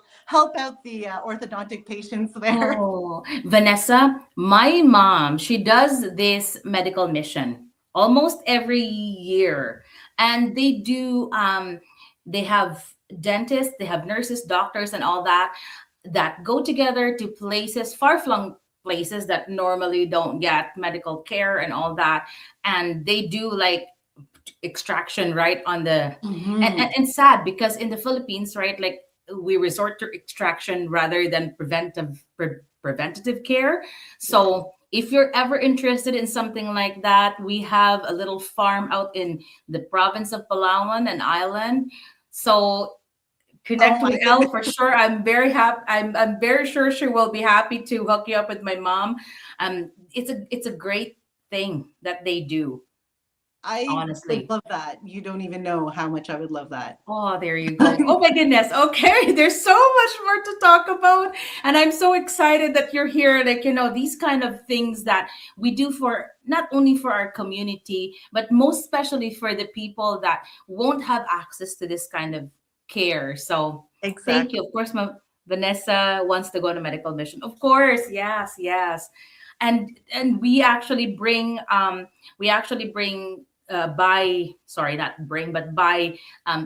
the orthodontic patients there. Oh, Vanessa, my mom, she does this medical mission almost every year. And they have dentists, they have nurses, doctors, and all that go together to places, far-flung places that normally don't get medical care and all that. And they do like extraction right on the and sad because in the Philippines, right, like we resort to extraction rather than preventative care. So if you're ever interested in something like that, we have a little farm out in the province of Palawan, an island. So connect Oh my with Elle goodness. for sure. I'm very happy. I'm very sure she will be happy to hook you up with my mom. It's a great thing that they do. I Honestly. would love that. You don't even know how much I would love that. Oh, there you go. Oh my goodness. Okay. There's so much more to talk about. And I'm so excited that you're here. Like, these kind of things that we do for not only for our community, but most especially for the people that won't have access to this kind of care. So thank you. Exactly. Of course, Vanessa wants to go on a medical mission. Of course, yes, yes. And we actually bring buy sorry, not bring, but buy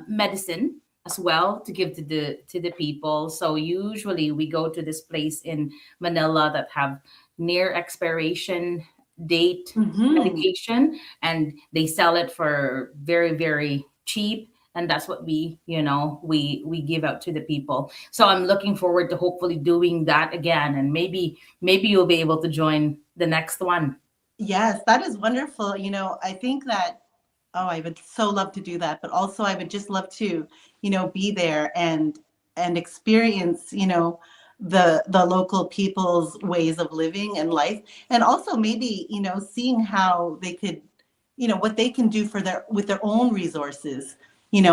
medicine as well to give to the people. So usually we go to this place in Manila that have near expiration date Hmm. medication, and they sell it for very, very cheap, and that's what we give out to the people. So I'm looking forward to hopefully doing that again, and maybe you'll be able to join the next one. Yes, that is wonderful. I think that, oh, I would so love to do that, but also I would just love to, be there and experience, the local people's ways of living and life, and also maybe, seeing how they could, what they can do for their with their own resources, and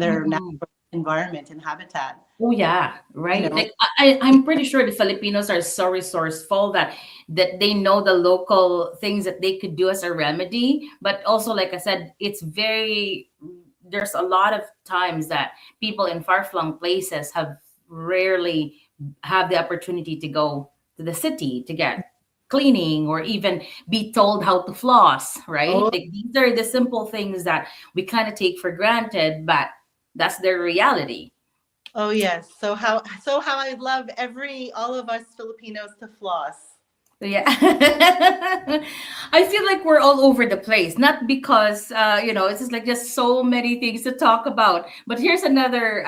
their Mhm. natural environment and habitat, Oh yeah, you right. know. Like I'm pretty sure the Filipinos are so resourceful that they know the local things that they could do as a remedy. But also, like I said, it's very there's a lot of times that people in far-flung places have rarely have the opportunity to go to the city to get cleaning or even be told how to floss, right? Oh, Like these are the simple things that we kind of take for granted, but that's their reality. oh yes. So how I love every all of us Filipinos to floss. Yeah. I feel like we're all over the place, not because it's just like just so many things to talk about. But here's another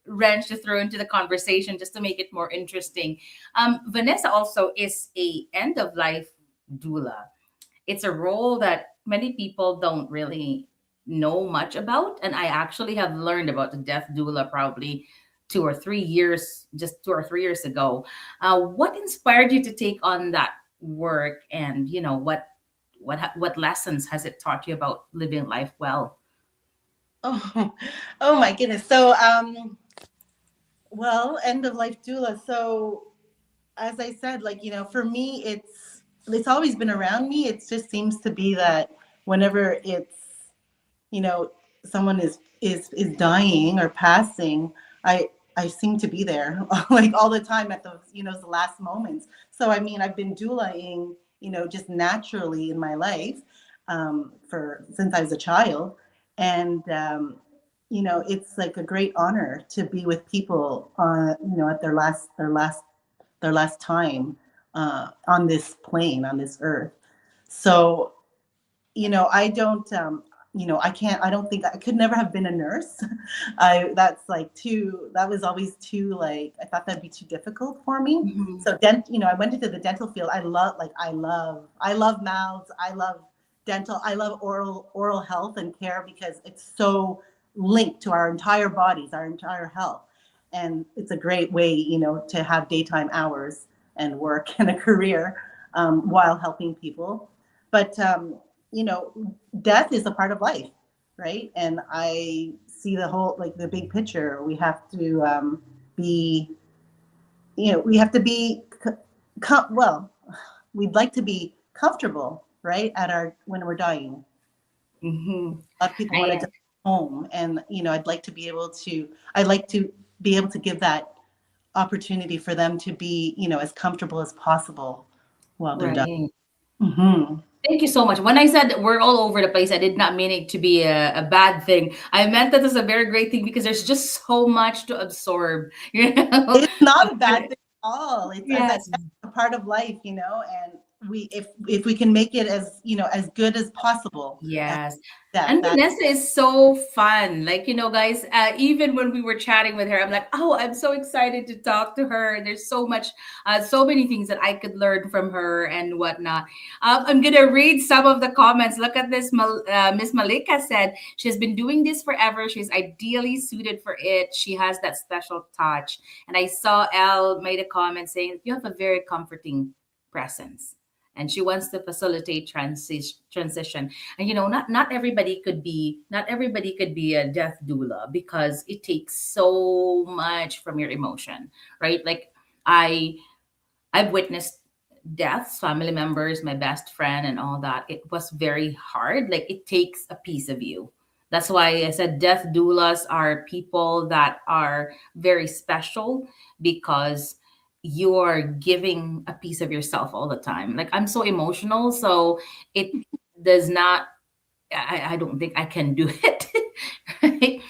wrench to throw into the conversation just to make it more interesting. Vanessa also is a end of life doula. It's a role that many people don't really know much about. And I actually have learned about the death doula probably 2 or 3 years ago. What inspired you to take on that work? And, what lessons has it taught you about living life well? Oh, oh my goodness. So, well, end of life doula. So, as I said, like, for me, it's always been around me. It just seems to be that whenever you know, someone is dying or passing, I seem to be there like all the time at the last moments. So I mean, I've been doulaing, just naturally in my life, for since I was a child, and it's like a great honor to be with people, at their last time, on this plane, on this earth. So I don't, I don't think I could never have been a nurse. That was always too, like, I thought that'd be too difficult for me. Mhm. So I went into the dental field. I love mouths. I love dental. I love oral health and care because it's so linked to our entire bodies, our entire health. And it's a great way, to have daytime hours and work and a career, while helping people. But you know, death is a part of life, right? And I see the whole, like, the big picture. We have to, be, we have to be, well, we'd like to be comfortable, right? When we're dying. Mhm. A lot of people want to I die at home, and I'd like to be able to give that opportunity for them to be, as comfortable as possible while they're dying. Right. Hmm. Thank you so much. When I said that we're all over the place, I did not mean it to be a bad thing. I meant that as a very great thing because there's just so much to absorb, you know. It's not a bad thing at all. It's, as I Yes. said, a part of life, and if we can make it as, as good as possible, and Yes. that And that Vanessa is so fun. Like, guys, even when we were chatting with her, I'm like, oh, I'm so excited to talk to her. There's so many things that I could learn from her and whatnot. I'm going to read some of the comments. Look at this. Miss Malika said she's been doing this forever. She's ideally suited for it. She has that special touch. And I saw Elle made a comment saying, you have a very comforting presence. And she wants to facilitate transition. And not everybody could be a death doula because it takes so much from your emotion, right? Like i I've witnessed deaths, family members, my best friend, and all that. It was very hard. Like it takes a piece of you. That's why I said death doulas are people that are very special because you're giving a piece of yourself all the time. Like I'm so emotional, so it does not. I don't think I can do it. Right?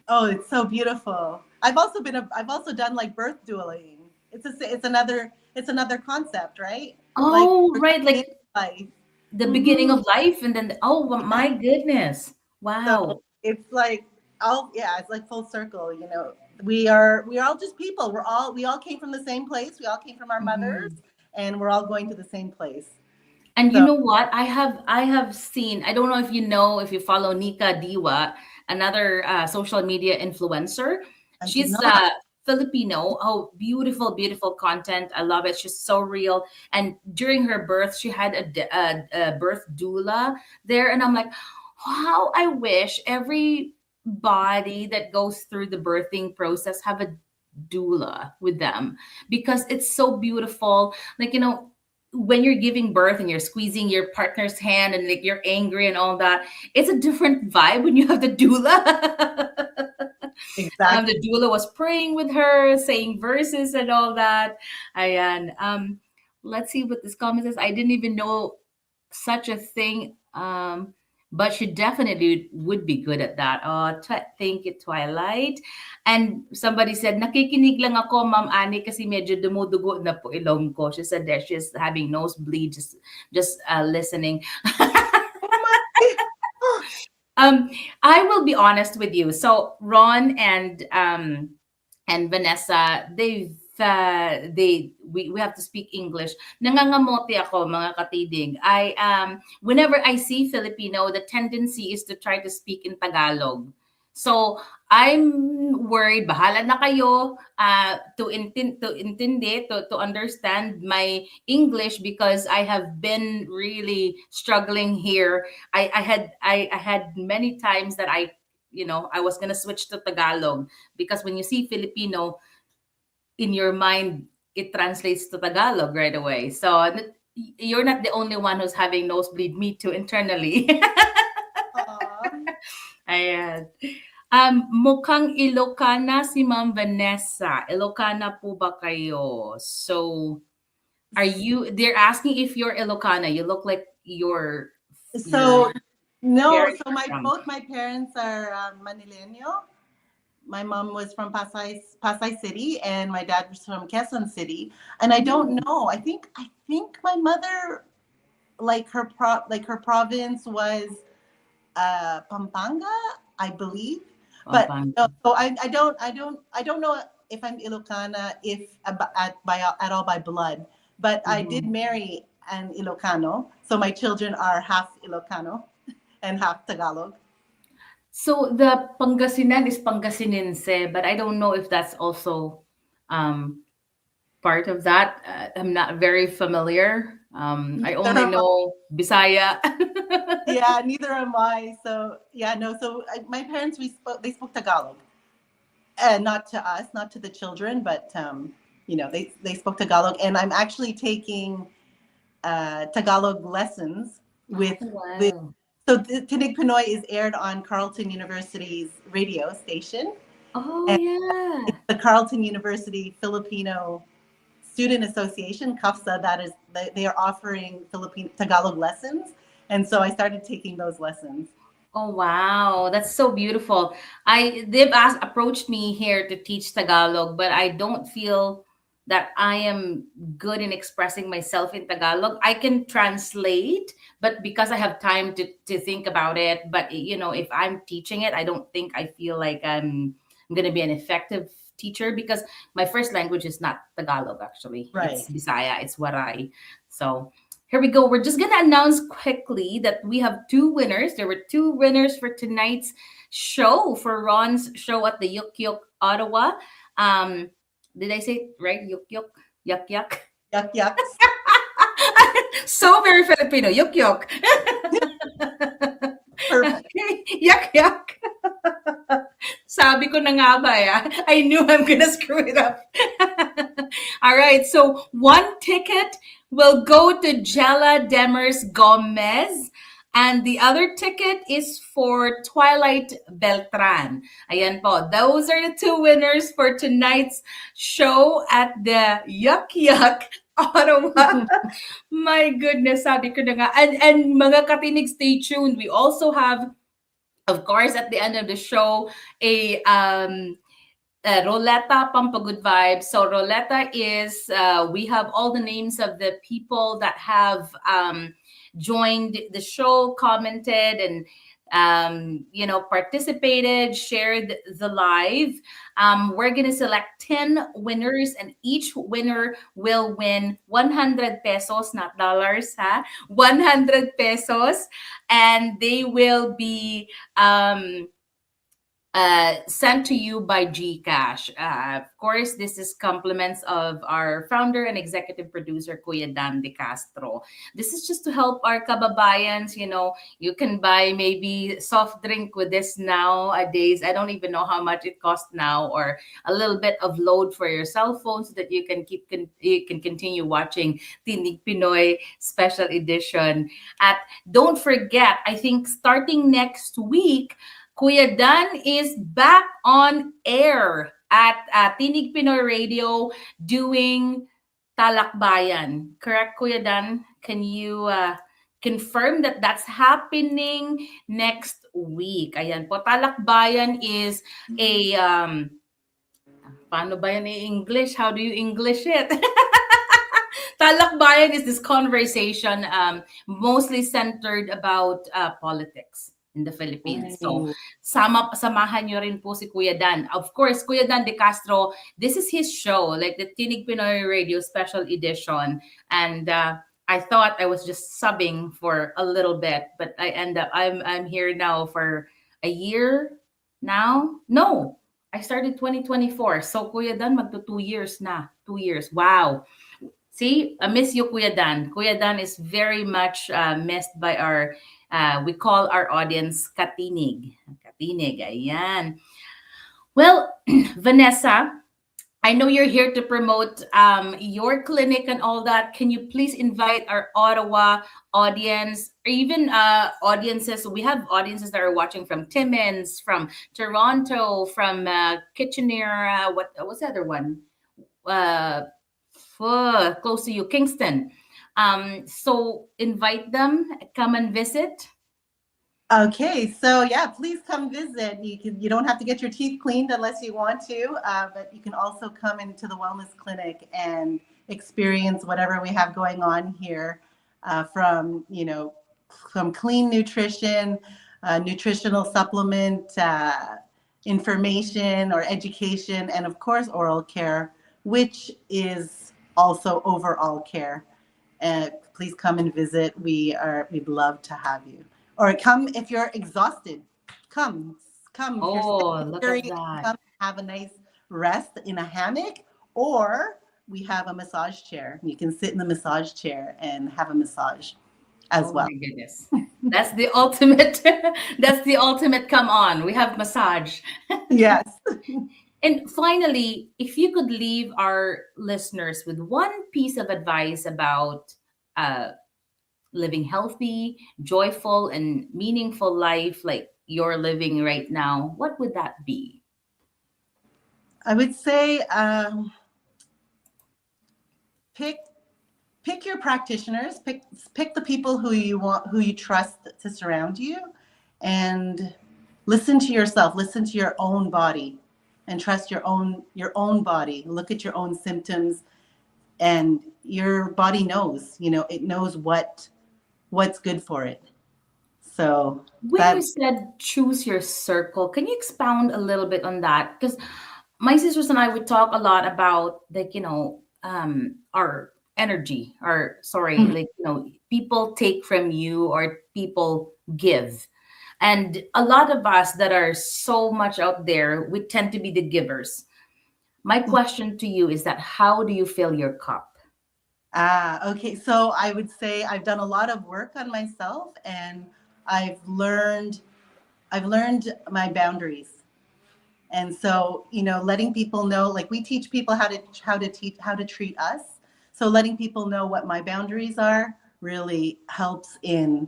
Oh, it's so beautiful. I've also done like birth dueling. It's another concept, right? Like Oh, for right, the beginning like of life. the beginning Mhm. of life, and then oh my goodness, So wow. it's like it's like full circle, you know. We're all just people. We all came from the same place. We all came from our mothers, Mhm. and we're all going to the same place. And you So know what? I have seen. I don't know if you know if you follow Nika Diwa, another social media influencer. I do She's not. Filipino. Oh, beautiful, beautiful content. I love it. She's so real. And during her birth, she had a birth doula there, and I'm like, how I wish every body that goes through the birthing process have a doula with them because it's so beautiful. Like when you're giving birth and you're squeezing your partner's hand and like you're angry and all that, it's a different vibe when you have the doula. Exactly. The doula was praying with her, saying verses and all that. Ayan. Let's see what this comment says. I didn't even know such a thing. But she definitely would be good at that. Oh, thank you, Twilight. And somebody said, nakikinig lang ako, Ma'am Annie, kasi medyo dumudugo na po ilong ko. She said that she's having nosebleed, just listening. Oh my. Um, I will be honest with you. So Ron and Vanessa, we have to speak English. Nangangamote ako mga katidig. Whenever I see Filipino, the tendency is to try to speak in Tagalog. So I'm worried, bahala na kayo to understand my English because I have been really struggling here. I had many times that I was gonna switch to Tagalog because when you see Filipino in your mind, it translates to Tagalog right away. So you're not the only one who's having nosebleed. Me too internally. Aw. Ayan. Mukhang Ilocana si Ma'am Vanessa. Ilocana po ba kayo? So, they're asking if you're Ilocana. You look like your So no, parents so are my from. both my parents are Manileño. My mom was from Pasay City, and my dad was from Quezon City. And I don't Oh, know. I think my mother, like her province was Pampanga, I believe. But Pampanga. no, so I don't know if I'm Ilocana at all by blood. But I did Mhm. marry an Ilocano, so my children are half Ilocano and half Tagalog. So the Pangasinan is Pangasinense, but I don't know if that's also um, part of that. I'm not very familiar. I Neither only am I. know Bisaya. Yeah, neither am I. So yeah, no. So my parents, they spoke Tagalog, and not to us, not to the children, but they spoke Tagalog, and I'm actually taking Tagalog lessons with. Wow. So Tinig Pinoy is aired on Carleton University's radio station, Oh and yeah. it's the Carleton University Filipino Student Association, CAFSA. That is, they are offering Filipino Tagalog lessons, and so I started taking those lessons. Oh wow, that's so beautiful. They've approached me here to teach Tagalog, but I don't feel that I am good in expressing myself in Tagalog. I can translate, but because I have time to think about it, but if I'm teaching it, I don't think I feel like I'm going to be an effective teacher because my first language is not Tagalog actually. Right. It's Bisaya, it's Waray. So here we go. We're just going to announce quickly that we have two winners. There were two winners for tonight's show, for Ron's show at the Yuk Yuk Ottawa. Um, did I say it right? Yuk Yuk? Yak Yak? Yuck yucks. So very Filipino. Yuk Yuk. Perfect. Okay. Yak Yak. Sabi ko na nga ba, I knew I'm gonna screw it up. All right, so one ticket will go to Jella Demers Gomez, And the other ticket is for Twilight Beltran. Ayan po. Those are the two winners for tonight's show at the Yuck Yuck Ottawa. My goodness, sabi ko na nga. And mga katinig, stay tuned. We also have, of course, at the end of the show, a Roleta Pampagood Vibes. So Roleta is, we have all the names of the people that have joined the show, commented, and participated, shared the live. We're gonna select 10 winners, and each winner will win 100 pesos, not dollars, 100 pesos, and they will be sent to you by GCash. Of course, this is compliments of our founder and executive producer, Kuya Dan De Castro. This is just to help our kababayans. You can buy maybe soft drink with this nowadays. I don't even know how much it costs now, or a little bit of load for your cell phone so that you can continue watching Tinig Pinoy Special Edition. Don't forget, I think starting next week, Kuya Dan is back on air at Tinig Pinoy Radio doing Talakbayan. Correct, Kuya Dan? Can you confirm that that's happening next week? Ayan po. Talakbayan is a, paano ba yan in English? How do you English it? Talakbayan is this conversation mostly centered about politics in the Philippines. So, samahan nyo rin po si Kuya Dan. Of course, Kuya Dan De Castro, this is his show, like the Tinig Pinoy Radio Special Edition. And I thought I was just subbing for a little bit, but I'm here now for a year now. No, I started 2024. So, Kuya Dan, magto 2 years na. 2 years. Wow. See, I miss you, Kuya Dan. Kuya Dan is very much missed by our we call our audience Katinig. Katinig, ayan. Well, Vanessa, I know you're here to promote your clinic and all that. Can you please invite our Ottawa audience, or even audiences? We have audiences that are watching from Timmins, from Toronto, from Kitchener. What's the other one? Close to you, Kingston. So invite them, come and visit. Okay, so yeah, please come visit. You don't have to get your teeth cleaned unless you want to, but you can also come into the wellness clinic and experience whatever we have going on here, from clean nutrition, nutritional supplement, information or education, and of course oral care, which is also overall care. Please come and visit. We'd love to have you. Or come if you're exhausted. Come. Oh, look at that. Come have a nice rest in a hammock, or we have a massage chair. You can sit in the massage chair and have a massage as well. Oh my goodness. That's the ultimate. That's the ultimate. Come on. We have massage. Yes. And finally, if you could leave our listeners with one piece of advice about living healthy, joyful, and meaningful life like you're living right now, what would that be? I would say pick your practitioners, pick the people who you trust to surround you, and listen to yourself, listen to your own body, and trust your own body. Look at your own symptoms, and your body knows, it knows what's good for it. So when you said choose your circle, can you expound a little bit on that? Because my sisters and I would talk a lot about our energy, people take from you or people give. And a lot of us that are so much out there, we tend to be the givers. My question to you is that how do you fill your cup? Okay. So I would say I've done a lot of work on myself, and I've learned my boundaries. And so, letting people know, like we teach people how to treat us. So letting people know what my boundaries are really helps in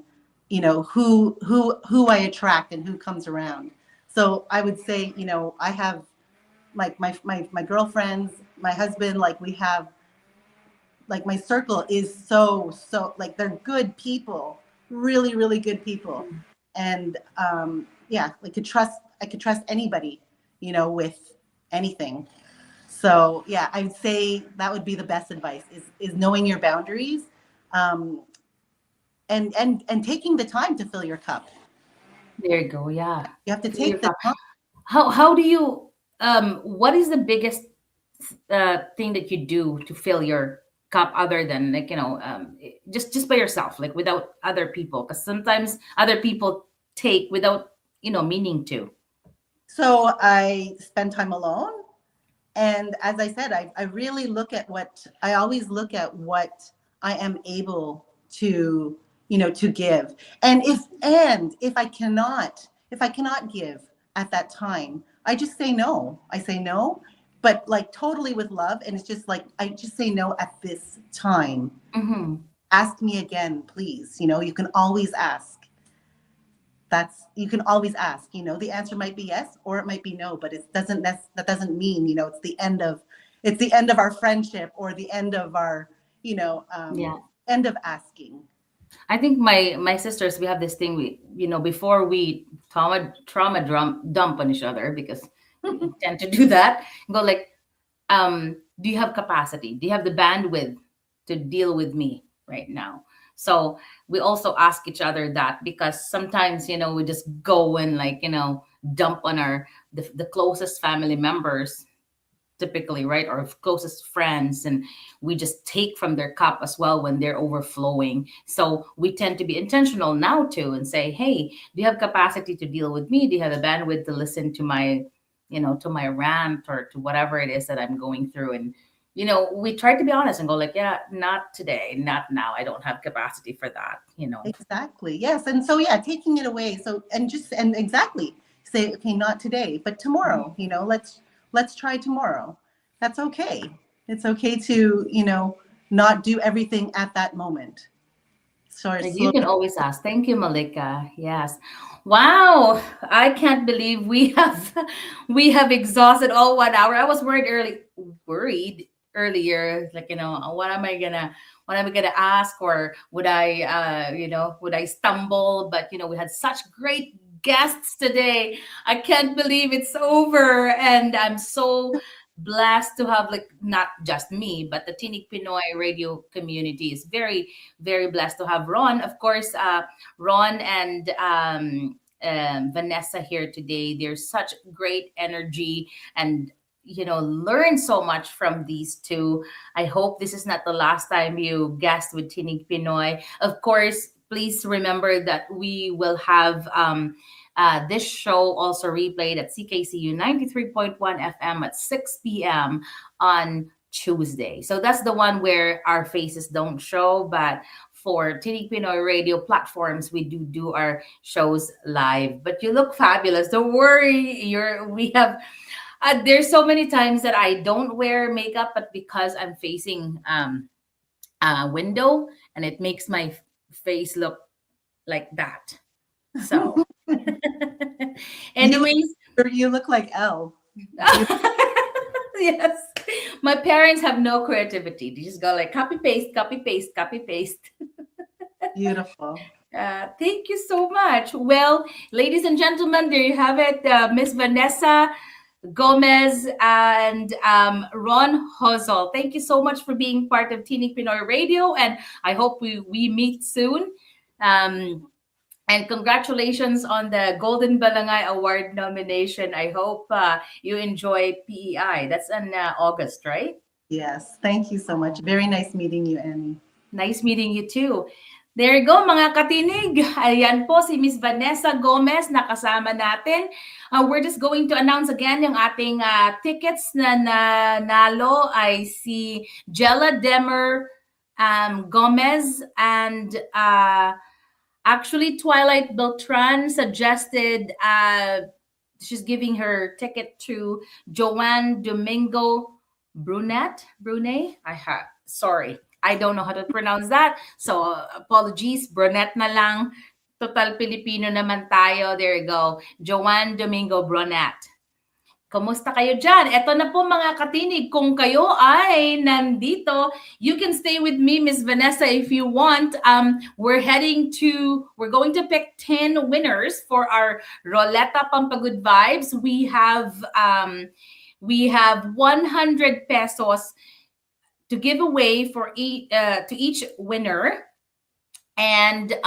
who I attract and who comes around. So I would say, I have like my girlfriends, my husband, like we have, like my circle is so like they're good people, really, really good people. And yeah, I could trust anybody, with anything. So yeah, I'd say that would be the best advice is knowing your boundaries, um, and taking the time to fill your cup. There you go. Yeah. You have to Fill your take the cup. time. How do you what is the biggest thing that you do to fill your cup other than like just by yourself, like without other people, because sometimes other people take without meaning to. So I spend time alone. And as I said, I really look at I always look at what I am able to, to give. And if I cannot give at that time, I just say no. I say no, but like totally with love. And it's just like, I just say no at this time. Mm-hmm. Ask me again, please. You can always ask. You can always ask. The answer might be yes or it might be no, but that doesn't mean it's the end of our friendship or the end of our Yeah. end of asking. I think my sisters, we have this thing, we before we dump on each other, because we tend to do that, go like, do you have capacity, do you have the bandwidth to deal with me right now? So we also ask each other that, because sometimes we just go and like dump on the closest family members, typically, right, or closest friends, and we just take from their cup as well when they're overflowing. So we tend to be intentional now too and say, hey, do you have capacity to deal with me? Do you have the bandwidth to listen to my rant or to whatever it is that I'm going through? And we try to be honest and go like, yeah, not today, not now, I don't have capacity for that. Exactly. Yes. And so yeah, taking it away. So and exactly say, okay, not today, but tomorrow. Let's try tomorrow. That's okay. It's okay to not do everything at that moment. So Like, slow. you can always ask. Thank you, Malika. Yes. Wow. I can't believe we have we have exhausted all 1 hour. I was worried earlier, like, what am I gonna ask? Or would I stumble? But we had such great guests today. I can't believe it's over. And I'm so blessed to have, like, not just me, but the Tinig Pinoy radio community is very, very blessed to have Ron. Of course, Ron and Vanessa here today. There's such great energy, and learn so much from these two. I hope this is not the last time you guest with Tinig Pinoy. Of course, please remember that we will have this show also replayed at CKCU 93.1 FM at 6 p.m. on Tuesday. So that's the one where our faces don't show, but for Tinig Pinoy radio platforms, we do our shows live. But you look fabulous. Don't worry. We have there's so many times that I don't wear makeup, but because I'm facing a window, and it makes my face look like that. So, anyways, You look like Elle. yes, my parents have no creativity. They just go like copy paste, copy paste, copy paste. Beautiful. Thank you so much. Well, ladies and gentlemen, there you have it. Miss Vanessa Gomez and Ron Josol. Thank you so much for being part of Tinig Pinoy Radio, and I hope we meet soon. And congratulations on the Golden Balangay Award nomination. I hope you enjoy PEI. That's in August, right? Yes. Thank you so much. Very nice meeting you, Annie. Nice meeting you too. There you go, mga katinig. Ayan po si Miss Vanessa Gomez na kasama natin. We're just going to announce again yung ating tickets na nanalo ay si Jella Demer Gomez, and actually Twilight Beltran suggested she's giving her ticket to Joanne Domingo Brunet. Sorry, I don't know how to pronounce that. So apologies, brunette na lang. Total Filipino naman tayo. There you go. Joanne Domingo Bronat. Kumusta kayo dyan? Eto na po mga katinig. Kung kayo ay nandito, you can stay with me, Miss Vanessa, if you want. We're going to pick 10 winners for our Roleta Pampagud Vibes. We have 100 pesos to give away to each winner. And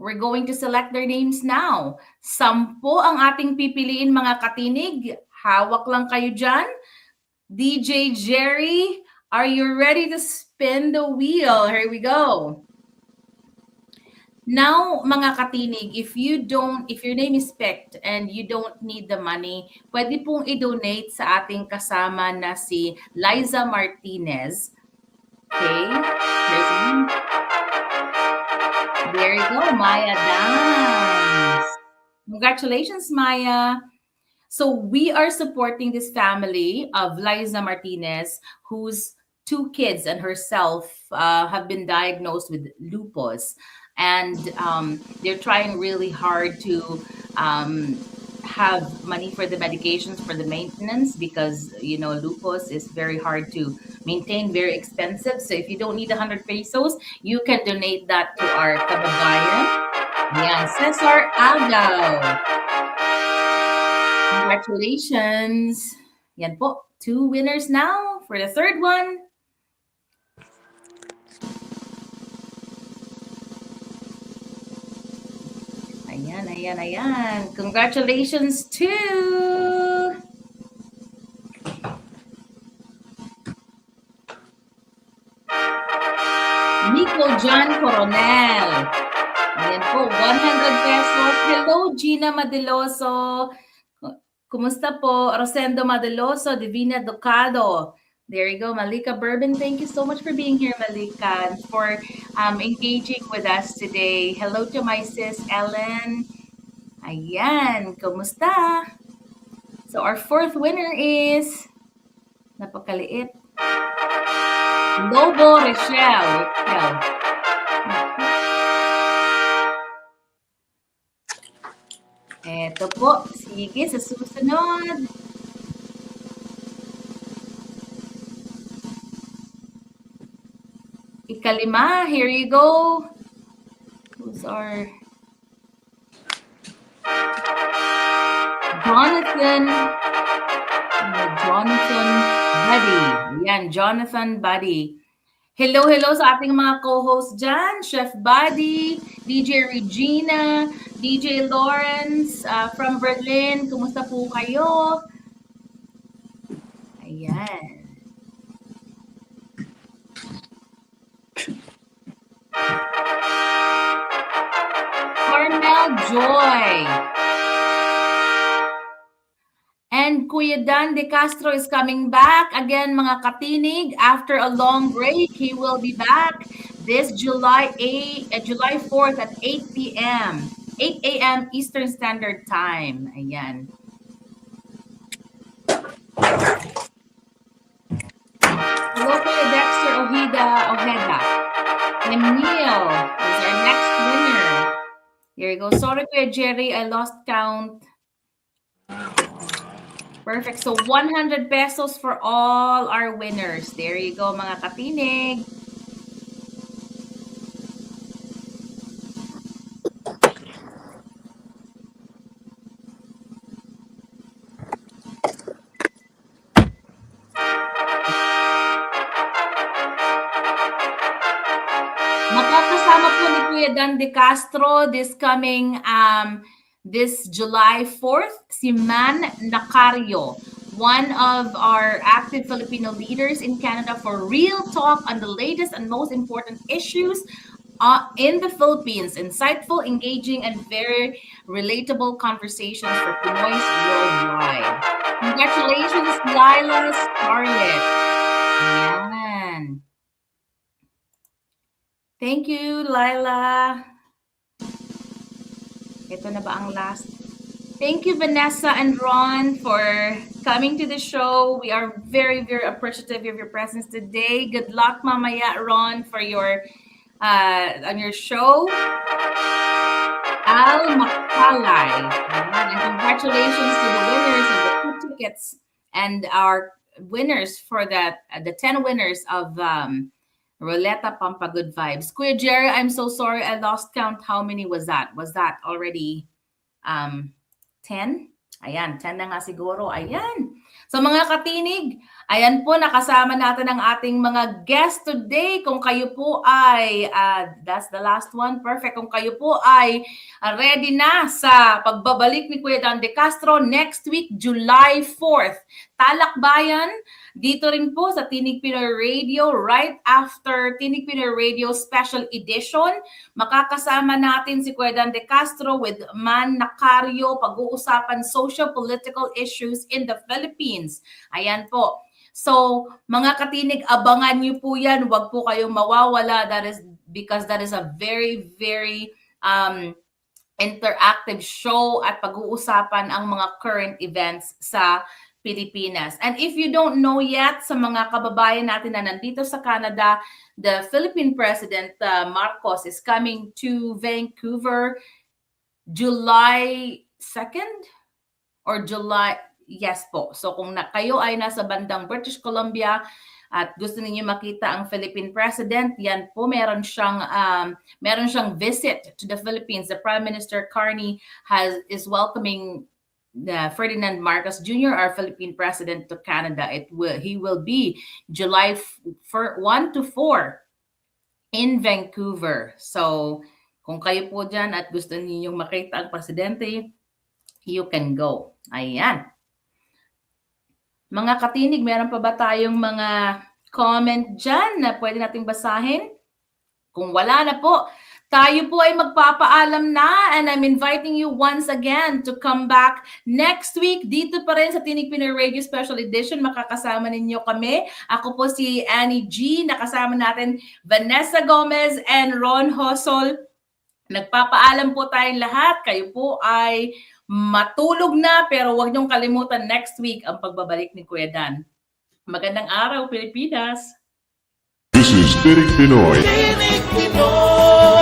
we're going to select their names now. 10 ang ating pipiliin mga katinig. Hawak lang kayo dyan. DJ Jerry, are you ready to spin the wheel? Here we go. Now, mga katinig, if your name is picked and you don't need the money, pwede pong i-donate sa ating kasama na si Liza Martinez. Okay? There you go, Maya Dance. Congratulations, Maya. So we are supporting this family of Liza Martinez, whose 2 kids and herself have been diagnosed with lupus. And they're trying really hard to have money for the medications, for the maintenance, because, lupus is very hard to maintain, very expensive. So if you don't need 100 pesos, you can donate that to our kababayan. Yan, Cesar Agaw. Congratulations. Yan po, 2 winners now for the third one. Ayan. Congratulations to Nico John Coronel. Ayan po, 100 pesos. Hello, Gina Madeloso. Kumusta po? Rosendo Madeloso, Divina Ducado. There you go, Malika Bourbon. Thank you so much for being here, Malika, and for engaging with us today. Hello to my sis, Ellen. Ayan, kumusta? So our 4th winner is, napakaliit, Lobo Rochelle. Eto po, sige, sa susunod. Ikalima, here you go. Who's our Jonathan Buddy. Yan, Jonathan Buddy. Hello sa ating mga co-hosts dyan. Chef Buddy, DJ Regina, DJ Lawrence from Berlin. Kumusta po kayo? Ayan. Carmel Joy. And Kuya Dan De Castro is coming back. Again, mga katinig, after a long break, he will be back this July 4th at 8 p.m. 8 a.m. Eastern Standard Time. Ayan. Hello, Kuya Dexter Ojeda. Emil is our next winner. Here you go. Sorry, Kuya Jerry, I lost count. Perfect. So 100 pesos for all our winners. There you go, mga katinig. Makakasama po ni Kuya Dan De Castro this coming this July 4th, si Man Nacario, one of our active Filipino leaders in Canada, for real talk on the latest and most important issues in the Philippines. Insightful, engaging, and very relatable conversations for Pinoys worldwide. Congratulations, Lila Scarlett. Yan. Thank you, Lila. Ito na ba ang last? Thank you, Vanessa and Ron, for coming to the show. We are very, very appreciative of your presence today. Good luck, mamaya, Ron, for your on your show. Al Makalay. Ayan, and congratulations to the winners of the 2 tickets and our winners for that, the 10 winners of Roleta Pampa Good Vibes. Kuya Jerry, I'm so sorry. I lost count. How many was that? Was that already 10? Ayan, 10 na nga siguro. Ayan. So mga katinig, ayan po, nakasama natin ang ating mga guests today. Kung kayo po ay, that's the last one, perfect. Kung kayo po ay ready na sa pagbabalik ni Kuya Dan De Castro next week, July 4th. Talakbayan, dito rin po sa Tinig Pinoy Radio, right after Tinig Pinoy Radio Special Edition. Makakasama natin si Kuya Dan De Castro with Man Nacario, pag-uusapan social political issues in the Philippines. Ayan po. So, mga katinig, abangan niyo po yan. Huwag po kayong mawawala. That is because that is a very, very interactive show at pag-uusapan ang mga current events sa Pilipinas. And if you don't know yet, sa mga kababayan natin na nandito sa Canada, the Philippine President Marcos is coming to Vancouver July 2nd or July, yes po. So kung kayo ay nasa bandang British Columbia at gusto niyo makita ang Philippine President, yan po, meron siyang visit to the Philippines. The Prime Minister Carney is welcoming Ferdinand Marcos Jr., our Philippine President, to Canada. He will be July 1 to 4 in Vancouver. So kung kayo po dyan at gusto ninyong makita ang presidente, you can go. Ayan. Mga katinig, meron pa ba tayong mga comment dyan na pwede nating basahin? Kung wala na po, tayo po ay magpapaalam na, and I'm inviting you once again to come back next week dito pa rin sa Tinig Pinoy Radio Special Edition. Makakasama ninyo kami. Ako po si Annie G. Nakasama natin Vanessa Gomez and Ron Josol. Nagpapaalam po tayong lahat. Kayo po ay matulog na, pero huwag niyong kalimutan next week ang pagbabalik ni Kuya Dan. Magandang araw, Pilipinas! This is Tinig Pinoy. Tinig Pinoy.